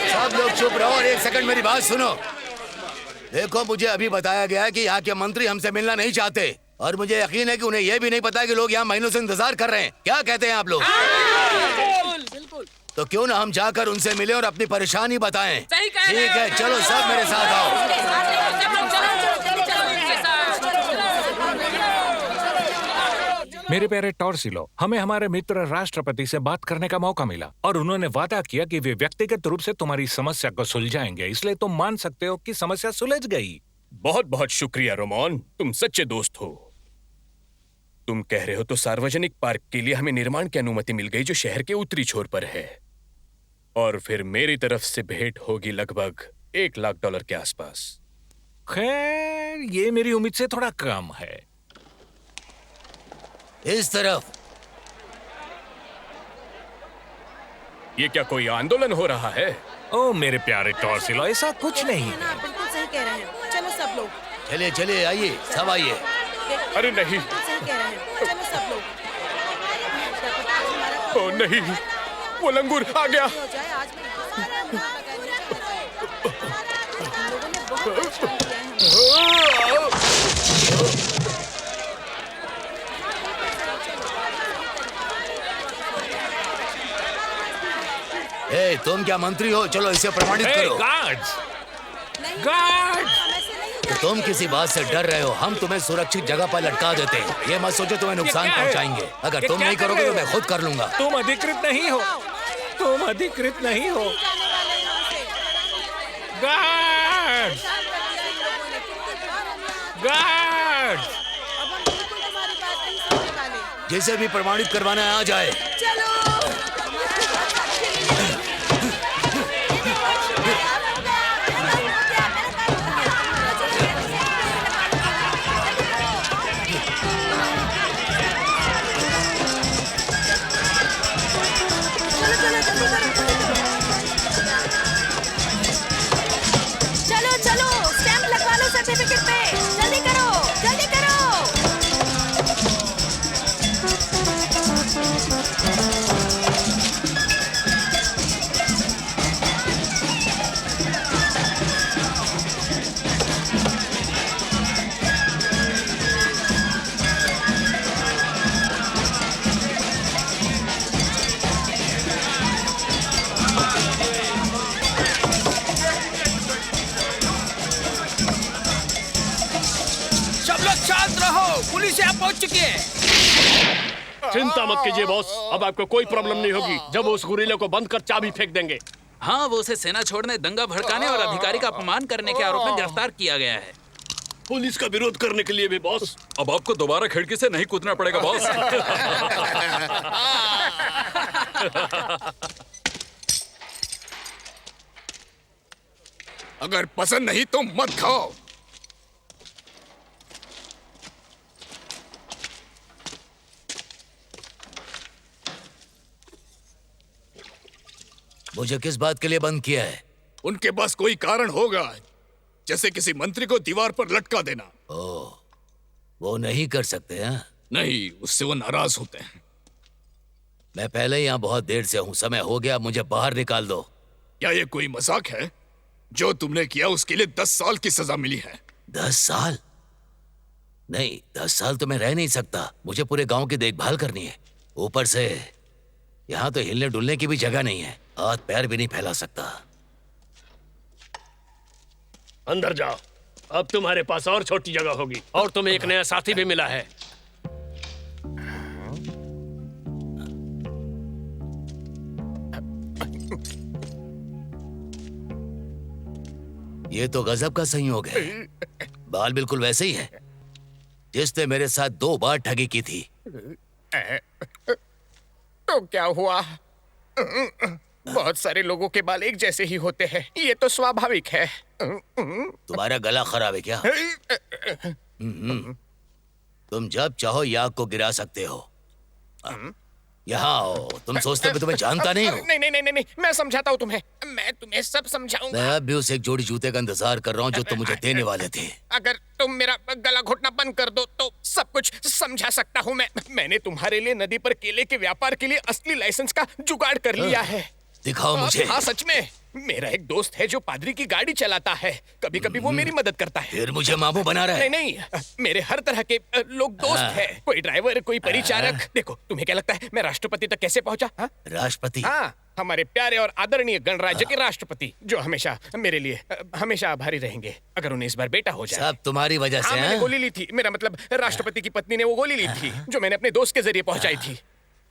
सब लोग चुप रहो और 1 सेकंड मेरी बात सुनो। देखो, मुझे अभी बताया गया है कि यहाँ के मंत्री हमसे मिलना नहीं चाहते और मुझे यकीन है कि उन्हें यह भी नहीं पता कि लोग यहाँ महीनों से इंतजार कर रहे हैं। क्या कहते हैं आप लोग? तो क्यों ना हम जाकर उनसे मिलें और अपनी परेशानी बताएं? ठीक है, चलो सब मेरे साथ आओ। मेरे प्यारे टॉर्सिलो, हमें हमारे मित्र राष्ट्रपति से बात करने का मौका मिला और उन्होंने वादा किया कि वे व्यक्तिगत रूप से तुम्हारी समस्या को सुलझाएंगे, इसलिए तुम मान सकते हो कि समस्या सुलझ गई। बहुत बहुत शुक्रिया रोमन, तुम सच्चे दोस्त हो। तुम कह रहे हो तो सार्वजनिक पार्क के लिए हमें निर्माण की अनुमति मिल गई जो शहर के उत्तरी छोर पर है, और फिर मेरी तरफ से भेंट होगी लगभग $1 लाख के आसपास। खैर, ये मेरी उम्मीद से थोड़ा कम है। इस तरफ। ये क्या कोई आंदोलन हो रहा है? ओ मेरे प्यारे टॉर्सिलो, ऐसा कुछ नहीं है। बिल्कुल सही कह रहे हैं। चलो सब लोग। चलिए चलिए, आइए सब आइए। अरे नहीं। सही कह रहे हैं। चलो सब लोग। ओ नहीं, वो लंगूर आ गया। ए, तुम क्या मंत्री हो? चलो इसे प्रमाणित करो। गार्ड्स! गार्ड्स! तो तुम किसी बात से डर रहे हो? हम तुम्हें सुरक्षित जगह पर लटका देते हैं। ये मत सोचो तुम्हें नुकसान पहुंचाएंगे। अगर तुम नहीं करोगे तो मैं खुद कर लूंगा। तुम अधिकृत नहीं हो। तुम अधिकृत नहीं हो। गार्ड्स! गार्ड्स! जिसे भी प्रमाणित करवाना है आ जाए। चलो चलो, स्टैम्प लगवा लो सर्टिफिकेट पे। जल्दी करो, जल्दी करो। सब लोग शांत रहो, पुलिस यहाँ पहुँच चुकी है। चिंता मत कीजिए बॉस, अब आपको कोई प्रॉब्लम नहीं होगी जब वो उस गुरीले को बंद कर चाबी फेंक देंगे। हाँ, वो उसे सेना छोड़ने, दंगा भड़काने और अधिकारी का अपमान करने के आरोप में गिरफ्तार किया गया है। पुलिस का विरोध करने के लिए भी बॉस। अब आपको दोबारा खिड़की से नहीं कूदना पड़ेगा बॉस। अगर पसंद नहीं तो मत खाओ। मुझे किस बात के लिए बंद किया है? उनके पास कोई कारण होगा, जैसे किसी मंत्री को दीवार पर लटका देना। ओह, वो नहीं कर सकते हैं? नहीं, उससे वो नाराज होते हैं। मैं पहले ही यहाँ बहुत देर से हूँ, समय हो गया, मुझे बाहर निकाल दो। क्या ये कोई मजाक है? जो तुमने किया उसके लिए 10 साल की सजा मिली है। 10 साल? नहीं, 10 साल तो मैं रह नहीं सकता। मुझे पूरे गांव की देखभाल करनी है। ऊपर से यहाँ तो हिलने डुलने की भी जगह नहीं है, हाथ पैर भी नहीं फैला सकता। अंदर जाओ, अब तुम्हारे पास और छोटी जगह होगी और तुम्हें एक नया साथी भी मिला है। ये तो गजब का संयोग है। बाल बिल्कुल वैसे ही है जिसने मेरे साथ 2 बार ठगी की थी। तो क्या हुआ? बहुत सारे लोगों के बाल एक जैसे ही होते हैं, ये तो स्वाभाविक है। तुम्हारा गला खराब है क्या? तुम जब चाहो ये आग को गिरा सकते हो। यहाँ आओ, तुम सोचते हो मैं तुम्हें जानता नहीं हूँ? नहीं नहीं नहीं नहीं, मैं समझाता हूँ तुम्हें, मैं तुम्हें सब समझाऊंगा। मैं अब भी उस एक जोड़ी जूते का इंतजार कर रहा हूँ जो तुम मुझे देने वाले थे। अगर तुम मेरा गला घोटना बंद कर दो तो सब कुछ समझा सकता हूँ मैं। मैंने तुम्हारे लिए नदी पर केले के व्यापार के लिए असली लाइसेंस का जुगाड़ कर लिया है। दिखाओ मुझे। हाँ सच में, मेरा एक दोस्त है जो पादरी की गाड़ी चलाता है। कभी कभी वो मेरी मदद करता है। फिर मुझे मामू बना रहा है? नहीं नहीं, मेरे हर तरह के लोग दोस्त हैं। कोई ड्राइवर, कोई परिचारक। देखो, तुम्हें क्या लगता है मैं राष्ट्रपति तक कैसे पहुंचा? राष्ट्रपति? हाँ, हमारे प्यारे और आदरणीय गणराज्य के राष्ट्रपति, जो हमेशा मेरे लिए हमेशा आभारी रहेंगे अगर उन्हें इस बार बेटा हो जाए। सब तुम्हारी वजह से। मैंने गोली ली थी, मेरा मतलब राष्ट्रपति की पत्नी ने वो गोली ली थी जो मैंने अपने दोस्त के जरिए पहुंचाई थी।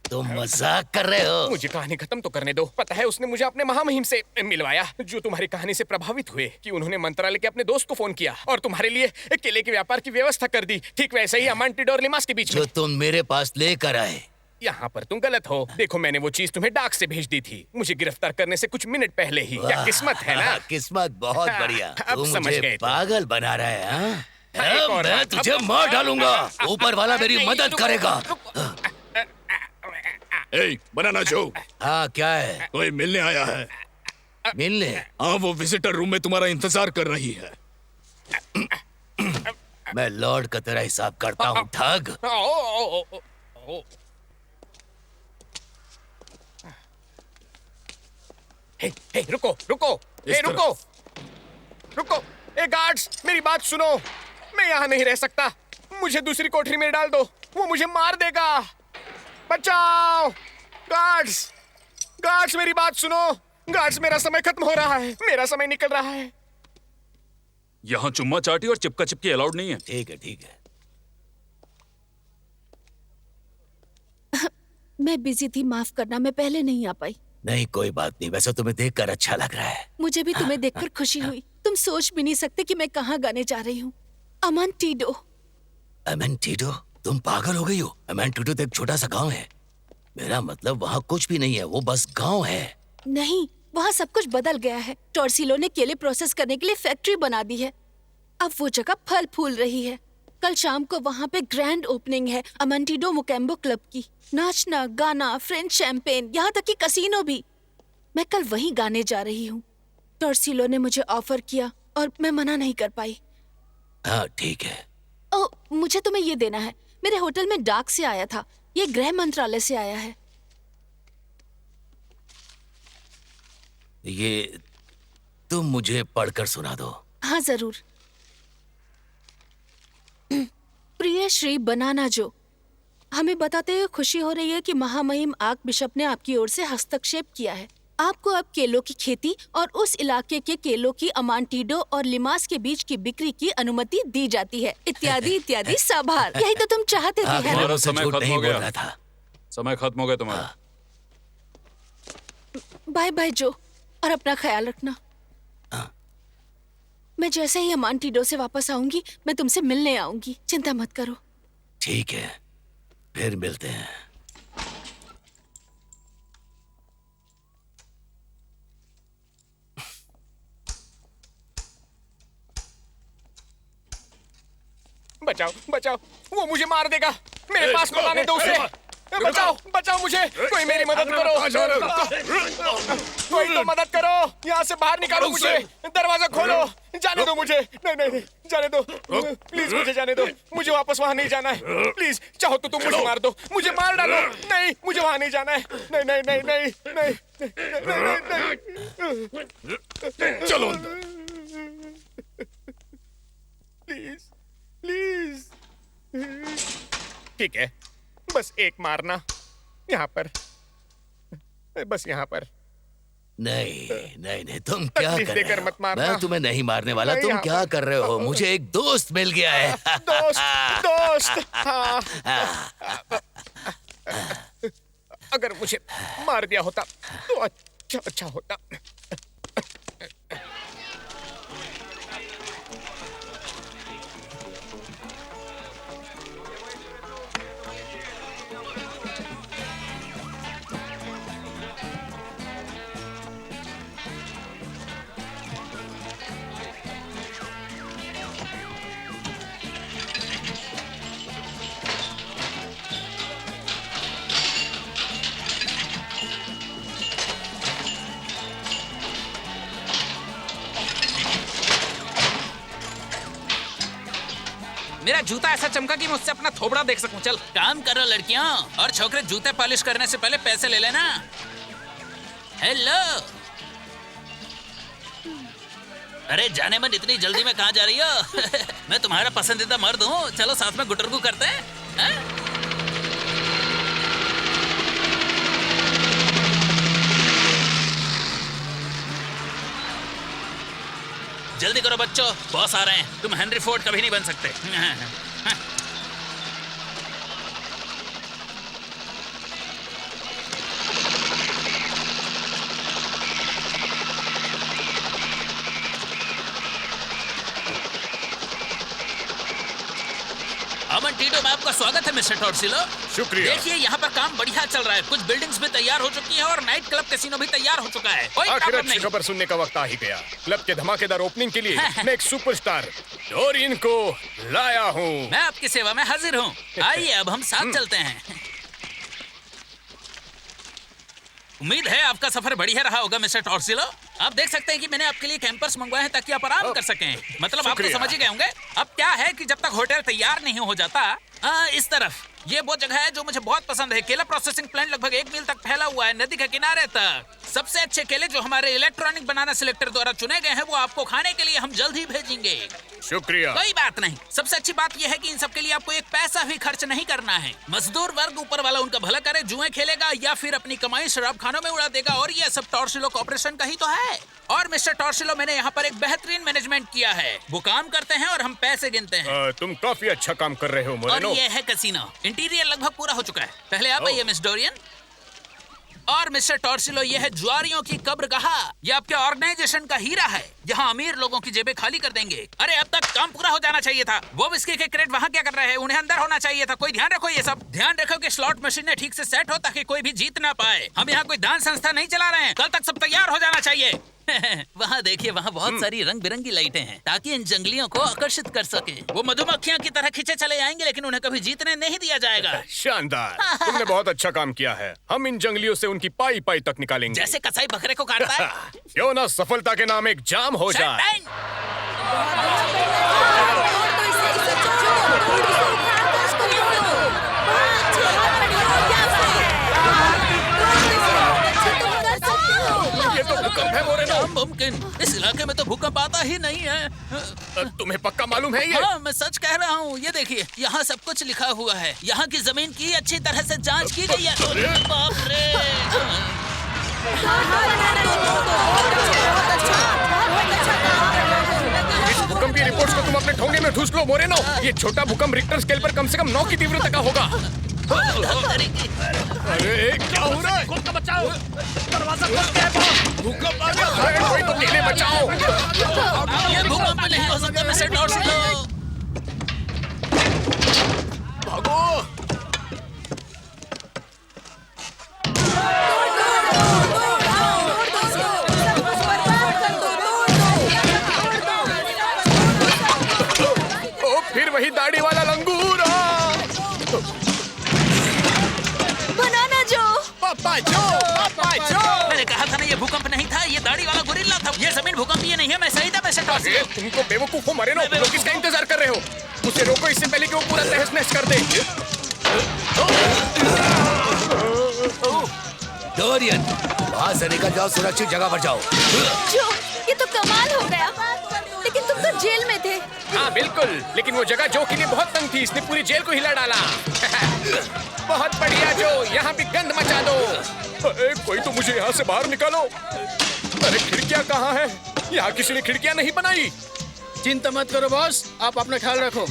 तुम मजाक कर रहे हो? मुझे कहानी खत्म तो करने दो। पता है, उसने मुझे अपने महामहिम से मिलवाया जो तुम्हारी कहानी से प्रभावित हुए कि उन्होंने मंत्रालय के अपने दोस्त को फोन किया और तुम्हारे लिए केले के व्यापार की व्यवस्था कर दी। ठीक वैसे ही अमांटिडो और लिमास के बीच में। जो तुम मेरे पास लेकर आए। यहाँ पर तुम गलत हो। देखो, मैंने वो चीज तुम्हें डाक से भेज दी थी, मुझे गिरफ्तार करने से कुछ मिनट पहले ही। क्या किस्मत है ना? किस्मत बहुत बढ़िया। अब तू समझ मुझे गए। पागल बना रहा है। मैं तुझे मार डालूंगा। ऊपर वाला मेरी मदद करेगा। बनाना जो। हाँ, क्या है? कोई मिलने आया है। मिलने? हाँ, वो विजिटर रूम में तुम्हारा इंतजार कर रही है। मैं लॉर्ड का तेरा हिसाब करता हूँ, ठग। हे, रुको रुको, हे रुको रुको। ए गार्ड्स, मेरी बात सुनो। मैं यहाँ नहीं रह सकता, मुझे दूसरी कोठरी में डाल दो, वो मुझे मार देगा। बचाओ गार्ड्स, गार्ड्स मेरी बात सुनो। गार्ड्स, मेरा समय खत्म हो रहा है, मेरा समय निकल रहा है। यहाँ चुम्मा चाटी और चिपका चिपकी अलाउड नहीं है। ठीक है ठीक है। मैं बिजी थी, माफ करना, मैं पहले नहीं आ पाई। नहीं, कोई बात नहीं। वैसे तुम्हें देखकर अच्छा लग रहा है। मुझे भी तुम्हें देखकर खुशी हुई। तुम सोच भी नहीं सकते कि मैं कहाँ गाने जा रही हूँ। अमांटिडो। अमांटिडो? तुम पागल हो गई हो? अमांटिडो तो एक छोटा सा गांव है। मेरा मतलब वहाँ कुछ भी नहीं है, वो बस गांव है। नहीं, वहाँ सब कुछ बदल गया है। टॉर्सिलो ने केले प्रोसेस करने के लिए फैक्ट्री बना दी है। अब वो जगह फल फूल रही है। कल शाम को वहाँ पे ग्रैंड ओपनिंग है अमांटिडो मोकेम्बो क्लब की। नाचना, गाना, फ्रेंच शैंपेन, यहाँ तक कि कसीनो भी। मैं कल वहीं गाने जा रही हूँ। टॉर्सिलो ने मुझे ऑफर किया और मैं मना नहीं कर पाई। हाँ ठीक है। ओ, मुझे तुम्हें ये देना है। मेरे होटल में डाक से आया था, ये गृह मंत्रालय से आया है। ये तुम मुझे पढ़कर सुना दो। हाँ जरूर। प्रिय श्री बनाना जो, हमें बताते हुए खुशी हो रही है कि महामहिम आर्क बिशप ने आपकी ओर से हस्तक्षेप किया है। आपको अब केलों की खेती और उस इलाके के केलों की अमांटिडो और लिमास के बीच की बिक्री की अनुमति दी जाती है, इत्यादि इत्यादि साभार। यही तो तुम चाहते थे। तुम्हारा समय खत्म हो गया। समय खत्म हो गया तुम्हारा। बाय बाय जो, और अपना ख्याल रखना। मैं जैसे ही अमांटिडो से वापस आऊंगी मैं तुमसे मिलने आऊंगी, चिंता मत करो। ठीक है, फिर मिलते हैं। बचाओ बचाओ, वो मुझे मार देगा। मेरे पास मत आने दो उसे। बचाओ बचाओ मुझे, कोई मेरी मदद करो, कोई तो मदद करो, यहाँ से बाहर निकालो मुझे, दरवाजा खोलो, जाने दो मुझे, नहीं नहीं नहीं जाने दो, प्लीज मुझे जाने दो, मुझे वापस वहाँ नहीं जाना है, प्लीज चाहो तो तुम मुझे मार दो, मुझे मार डालो, नहीं मुझे वहाँ नहीं जाना है, नहीं नहीं नहीं नहीं नहीं, चलो प्लीज प्लीज, ठीक है, बस एक मारना यहाँ पर, बस यहाँ पर। नहीं नहीं नहीं, तुम क्या तकलीफ कर देकर रहे मत हो? मारना। मैं तुम्हें नहीं मारने वाला, नहीं, तुम यहाँ क्या कर रहे हो? मुझे एक दोस्त मिल गया है। दोस्त दोस्त, हाँ। अगर मुझे मार दिया होता तो अच्छा अच्छा होता। मेरा जूता ऐसा चमका कि मैं उससे अपना थोबड़ा देख सकूं। चल काम करो लड़कियों, और छोकरे जूते पॉलिश करने से पहले पैसे ले लेना। हेलो, अरे जाने मन, इतनी जल्दी में कहाँ जा रही हो? मैं तुम्हारा पसंदीदा मर्द हूँ, चलो साथ में गुटरगू करते हैं, हैं? जल्दी करो बच्चों, बॉस आ रहे हैं, तुम हेनरी फोर्ड कभी नहीं बन सकते। अमन टीटो में आपका स्वागत है मिस्टर टॉर्सिलो। शुक्रिया। देखिए यहाँ पर काम बढ़िया चल रहा है, कुछ बिल्डिंग्स भी तैयार हो चुकी हैं और नाइट क्लब कैसीनो भी तैयार हो चुका है। कोई आखिर प्रॉब्लम अच्छी नहीं। खबर सुनने का वक्त आ ही गया। क्लब के धमाकेदार ओपनिंग के लिए मैं एक सुपरस्टार डोरियन को लाया हूँ। मैं आपकी सेवा में हाजिर हूँ। आइए अब हम साथ चलते हैं। उम्मीद है आपका सफर बढ़िया रहा होगा मिस्टर टॉर्सिलो। आप देख सकते हैं कि मैंने आपके लिए कैंपर्स मंगवाए हैं ताकि आप आराम कर सकें। मतलब आप तो समझ ही गए होंगे। अब क्या है कि जब तक होटल तैयार नहीं हो जाता, इस तरफ ये वो जगह है जो मुझे बहुत पसंद है। केला प्रोसेसिंग प्लांट लगभग 1 मील तक फैला हुआ है, नदी के किनारे तक। सबसे अच्छे केले जो हमारे इलेक्ट्रॉनिक बनाना सिलेक्टर द्वारा चुने गए हैं, वो आपको खाने के लिए हम जल्द ही भेजेंगे। शुक्रिया। कोई बात नहीं। सबसे अच्छी बात यह है कि इन सब के लिए आपको एक पैसा भी खर्च नहीं करना है। मजदूर वर्ग ऊपर वाला उनका भला करे, जुए खेलेगा या फिर अपनी कमाई शराब खानों में उड़ा देगा, और ये सब टॉर्सिलो कॉर्पोरेशन का ही तो है। और मिस्टर टॉर्सिलो, मैंने यहाँ पर एक बेहतरीन मैनेजमेंट किया है। वो काम करते हैं और हम पैसे गिनते हैं। तुम काफी अच्छा काम कर रहे हो और मोरेनो। ये है कैसीनो। इंटीरियर लगभग पूरा हो चुका है। पहले आप आइए मिस डोरियन। और मिस्टर टॉर्सिलो, ये है जुआरियों की कब्रगाह। ये आपके ऑर्गेनाइजेशन का हीरा है। यहाँ अमीर लोगों की जेबें खाली कर देंगे। अरे अब तक काम पूरा हो जाना चाहिए था। वो विस्की के क्रेट वहाँ क्या कर रहे हैं? उन्हें अंदर होना चाहिए था। कोई ध्यान रखो, ये सब ध्यान रखो कि स्लॉट मशीनें ठीक से सेट हो ताकि कोई भी जीत ना पाए। हम यहाँ कोई दान संस्था नहीं चला रहे हैं। कल तक सब तैयार हो जाना चाहिए। वहाँ देखिए, वहाँ बहुत सारी रंग बिरंगी लाइटें हैं ताकि इन जंगलियों को आकर्षित कर सके। वो मधुमक्खियों की तरह खींचे चले आएंगे, लेकिन उन्हें कभी जीतने नहीं दिया जाएगा। शानदार, तुमने बहुत अच्छा काम किया है। हम इन जंगलियों से उनकी पाई पाई तक निकालेंगे। जैसे कसाई बकरे को काटता है। क्यों ना सफलता के नाम एक जाम हो जाए। ये तो भूकंप है मोरेनो। मुमकिन, इस इलाके में तो भूकंप आता ही नहीं है। तुम्हें पक्का मालूम है ये? हाँ, मैं सच कह रहा हूँ। ये देखिए, यहाँ सब कुछ लिखा हुआ है। यहाँ की जमीन की अच्छी तरह से जांच की गई है। बाप रे। इस भूकंप की रिपोर्ट्स को तुम अपने ठोंगे में ठूस लो मोरेनो। ये छोटा भूकंप रिक्टर स्केल पर कम से कम 9 की तीव्रता का होगा। अरे क्या हो रहा है? बचाओ, दरवाजा खोल के है। भूकंप आ गया। कोई तो केले बचाओ। ये भूकंप नहीं हो सकता मिस्टर टॉर्सिलो। भागो। ओ, फिर वही दाढ़ी वाला लंगूर। दाढ़ी वाला गोरिल्ला था। ये जमीन भूकंपीय नहीं है, मैं सही था मिस्टर टॉर्सिलो। तुमको बेवकूफ हो मरेनो, लोग किसका इंतजार कर रहे हो? उसे रोको इससे पहले कि वो पूरा तहस नहस कर दे। डोरियन, वहाँ से निकल जाओ, सुरक्षित जगह पर जाओ। जो, ये तो कमाल हो गया। लेकिन तुम तो जेल में थे। हाँ बिल्कुल, लेकिन वो जगह जो के लिए बहुत तंग थी, इसने पूरी जेल को हिला डाला। बहुत बढ़िया जो, यहाँ भी गंद मचा दो। अरे कोई तो मुझे यहाँ से बाहर निकालो। अरे खिड़कियाँ कहाँ हैं? यहाँ किसी ने खिड़कियाँ नहीं बनाई। चिंता मत करो बॉस, आप अपना ख्याल रखो।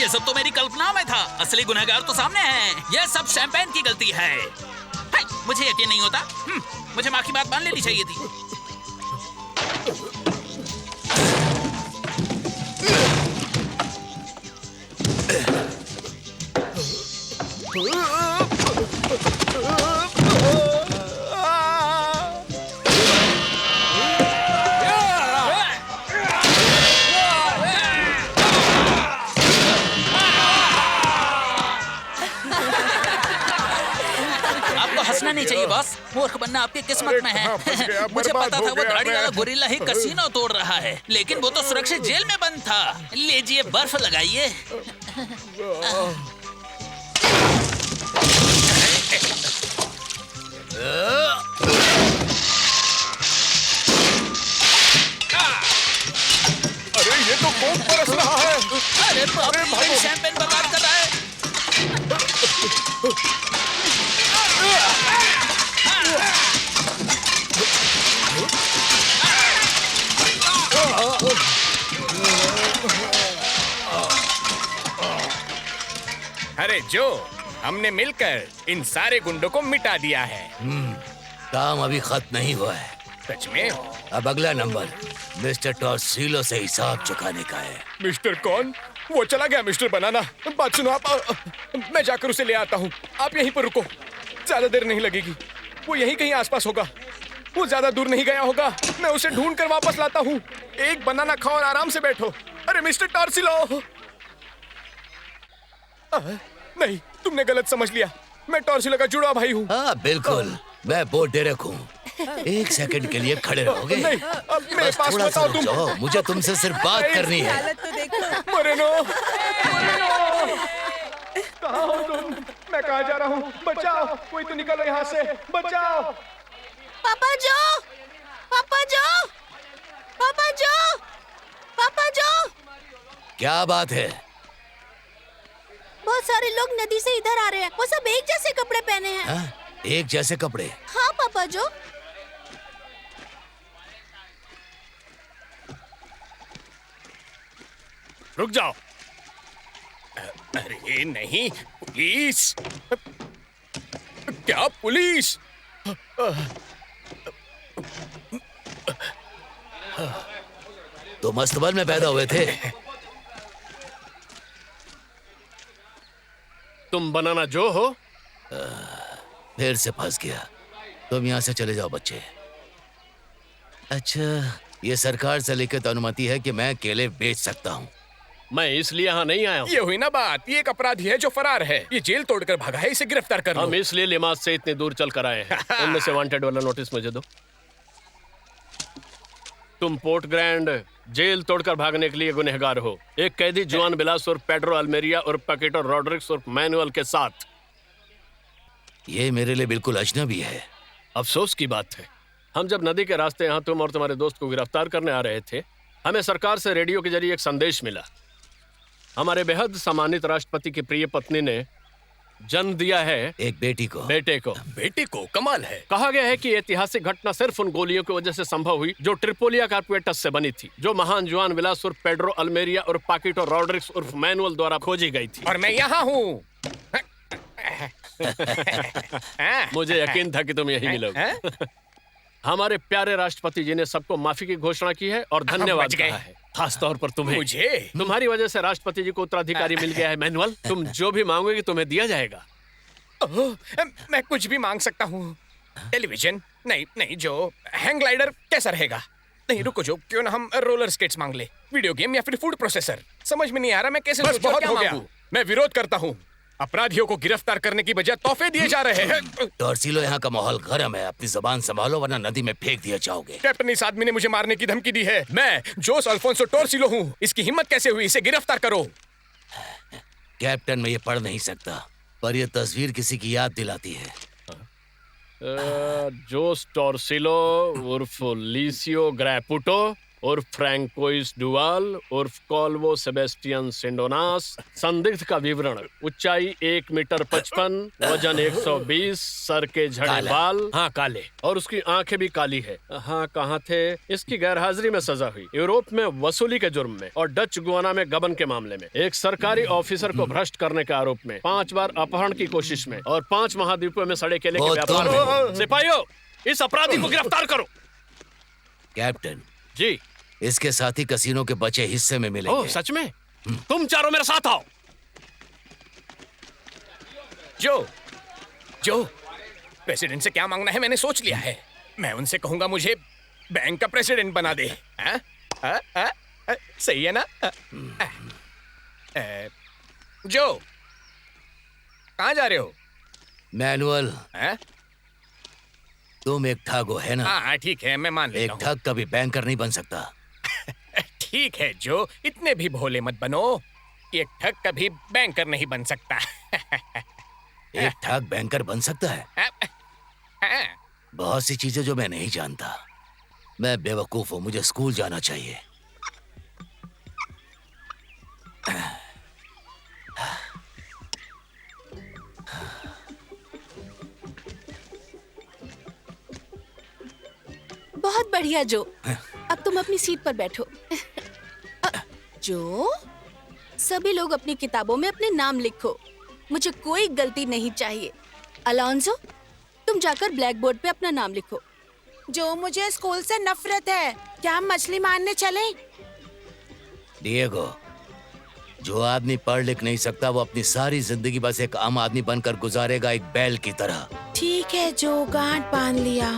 ये सब तो मेरी कल्पना में था, असली गुनहगार तो सामने है। यह सब शैंपेन की गलती है। हाय, मुझे यकीन नहीं होता। मुझे माँ की बात मान लेनी चाहिए थी। हंसना नहीं चाहिए बॉस, मूर्ख बनना आपकी किस्मत में है। मुझे पता था वो दाढ़ी वाला गोरिल्ला ही कसीनो तोड़ रहा है, लेकिन वो तो सुरक्षित जेल में बंद था। लीजिए बर्फ लगाइए। अरे ये तो खूब बरस रहा है। अरे बाप रे, ये शैंपेन बर्बाद कर रहा है। अरे जो, हमने मिलकर इन सारे गुंडों को मिटा दिया है। काम अभी खत्म नहीं हुआ है। सच में? अब अगला नंबर मिस्टर टॉर्सिलो से हिसाब चुकाने का है। मिस्टर कौन? वो चला गया मिस्टर बनाना। बात सुनो आप, मैं जाकर उसे ले आता हूँ। आप यहीं पर रुको, ज्यादा देर नहीं लगेगी। वो यहीं कहीं आसपास होगा, वो ज्यादा दूर नहीं गया होगा। मैं उसे ढूंढ कर वापस लाता हूँ। एक बनाना खाओ और आराम से बैठो। अरे मिस्टर टॉर्सिलो! नहीं, तुमने गलत समझ लिया। मैं टॉर्सिलो का जुड़वा भाई हूँ। हाँ बिल्कुल, मैं बोर्ड दे रखूँ। एक सेकंड के लिए खड़े रहोगे? नहीं, अब मेरे पास बताओ तुम। जाओ, मुझे तुमसे सिर्फ बात करनी है। मरेनो, कहाँ हो तुम? मैं कहाँ जा रहा हूँ? बचाओ, कोई तो निकलो यहाँ से, बचाओ। पापा जो, पापा जो, पापा जो, पापा जो। क्या बात है? बहुत सारे लोग नदी से इधर आ रहे हैं। वो सब एक जैसे कपड़े पहने हैं। हाँ? एक जैसे कपड़े? हाँ पापा जो। रुक जाओ। अरे नहीं, पुलिस! क्या पुलिस? तो मस्तबल में पैदा हुए थे। तुम बनाना जो हो? फिर से फंस गया। तुम यहाँ से चले जाओ बच्चे। अच्छा, ये सरकार से लिखित अनुमति है कि मैं केले बेच सकता हूँ। मैं इसलिए यहाँ नहीं आया हूँ। ये हुई ना बात। ये एक अपराधी है जो फरार है। ये जेल तोड़कर भागा है, इसे गिरफ्तार कर लो। हम इसलिए लिमाज से इतनी दूर चल कर आए हैं। उनमें से वांटेड वाला नोटिस मुझे दो। तुम पोर्ट ग्रैंड जेल तोड़कर भागने के लिए गुनहगार हो। एक कैदी जुआन बिलास और पेड्रो अल्मेरिया और पैकेटो रॉड्रिक्स और मैनुअल के साथ। ये मेरे लिए बिल्कुल अजनबी है। अफसोस की बात है, हम जब नदी के रास्ते यहाँ तुम और तुम्हारे दोस्त को गिरफ्तार करने आ रहे थे, हमें सरकार से रेडियो के जरिए एक संदेश मिला। हमारे बेहद सम्मानित राष्ट्रपति की प्रिय पत्नी ने जन्म दिया है एक बेटी को। बेटे को। बेटे को? कमाल है। कहा गया है कि ऐतिहासिक घटना सिर्फ उन गोलियों की वजह से संभव हुई जो ट्रिपोलिया कार्पेटस से बनी थी, जो महान जुआन विलास उर्फ पेड्रो अल्मेरिया और पाकिटो रॉड्रिक्स उर्फ मैनुअल द्वारा खोजी गई थी। और मैं यहाँ हूँ। मुझे यकीन था कि तुम यही मिलोगे। हमारे प्यारे राष्ट्रपति जी ने सबको माफी की घोषणा की है और धन्यवाद कहा है, खास तौर पर तुम्हें। मुझे? तुम्हारी वजह से राष्ट्रपति जी को उत्तराधिकारी मिल गया है मैनुअल। तुम जो भी मांगोगे तुम्हें दिया जाएगा। मैं कुछ भी मांग सकता हूँ। टेलीविजन? नहीं नहीं जो। हैंग ग्लाइडर कैसा रहेगा? नहीं रुको जो, क्यों ना हम रोलर स्केट्स मांग ले। वीडियो गेम या फिर फूड प्रोसेसर? समझ में नहीं आ रहा मैं कैसे। बस बहुत हो गया। मैं विरोध करता हूँ। अपराधियों को गिरफ्तार करने की बजाय तोहफे दिए जा रहे हैं। टॉर्सिलो, यहाँ का माहौल गर्म है, अपनी जबान संभालो वरना नदी में फेंक दिया जाओगे। कैप्टन, इस आदमी ने मुझे मारने की धमकी दी है। मैं जोस अल्फोंसो टॉर्सिलो हूँ। इसकी हिम्मत कैसे हुई? इसे गिरफ्तार करो। कैप्टन, मैं ये पढ़ नहीं सकता, पर यह तस्वीर किसी की याद दिलाती है। जोस टॉर्सिलो उर्फ लिसियो ग्रैपुटो उर्फ फ्रैंकोइस डुवाल उर्फ कॉल्वो सेबेस्टियन सिंडोनास। संदिग्ध का विवरण: ऊंचाई 1 मीटर 55, वजन 120, सर के झड़े बाल। हाँ, काले। और उसकी आंखें भी काली है। हाँ, कहाँ थे? इसकी गैरहाजिरी में सजा हुई, यूरोप में वसूली के जुर्म में और डच गुआना में गबन के मामले में, एक सरकारी ऑफिसर को भ्रष्ट करने के आरोप में, 5 बार अपहरण की कोशिश में और 5 महाद्वीपों में सड़े केले के व्यापार में। सिपाहियों, इस अपराधी को गिरफ्तार करो। कैप्टन जी, इसके साथी कसीनो के बचे हिस्से में मिलेंगे। ओह, सच में? तुम चारों मेरे साथ आओ। जो प्रेसिडेंट से क्या मांगना है मैंने सोच लिया है। मैं उनसे कहूंगा मुझे बैंक का प्रेसिडेंट बना दे। सही है ना? जो, कहाँ जा रहे हो? मैनुअल, तुम एक ठग हो, है ना? हाँ ठीक है, मैं मान लेता हूँ। एक ठग कभी बैंकर नहीं बन सकता। ठीक है जो, इतने भी भोले मत बनो। एक ठग कभी बैंकर नहीं बन सकता। एक ठग बैंकर बन सकता है? बहुत सी चीजें जो मैं नहीं जानता। मैं बेवकूफ हूँ, मुझे स्कूल जाना चाहिए। बहुत बढ़िया जो, अब तुम अपनी सीट पर बैठो। जो, सभी लोग अपनी किताबों में अपने नाम लिखो। मुझे कोई गलती नहीं चाहिए। अलोंसो, तुम जाकर ब्लैक बोर्ड पे अपना नाम लिखो। जो, मुझे स्कूल से नफरत है। क्या हम मछली मारने चलें? डिएगो, जो आदमी पढ़ लिख नहीं सकता वो अपनी सारी जिंदगी बस एक आम आदमी बनकर गुजारेगा, एक बैल की तरह। ठीक है जो, गांठ बांध लिया।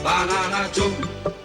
Banana Joe.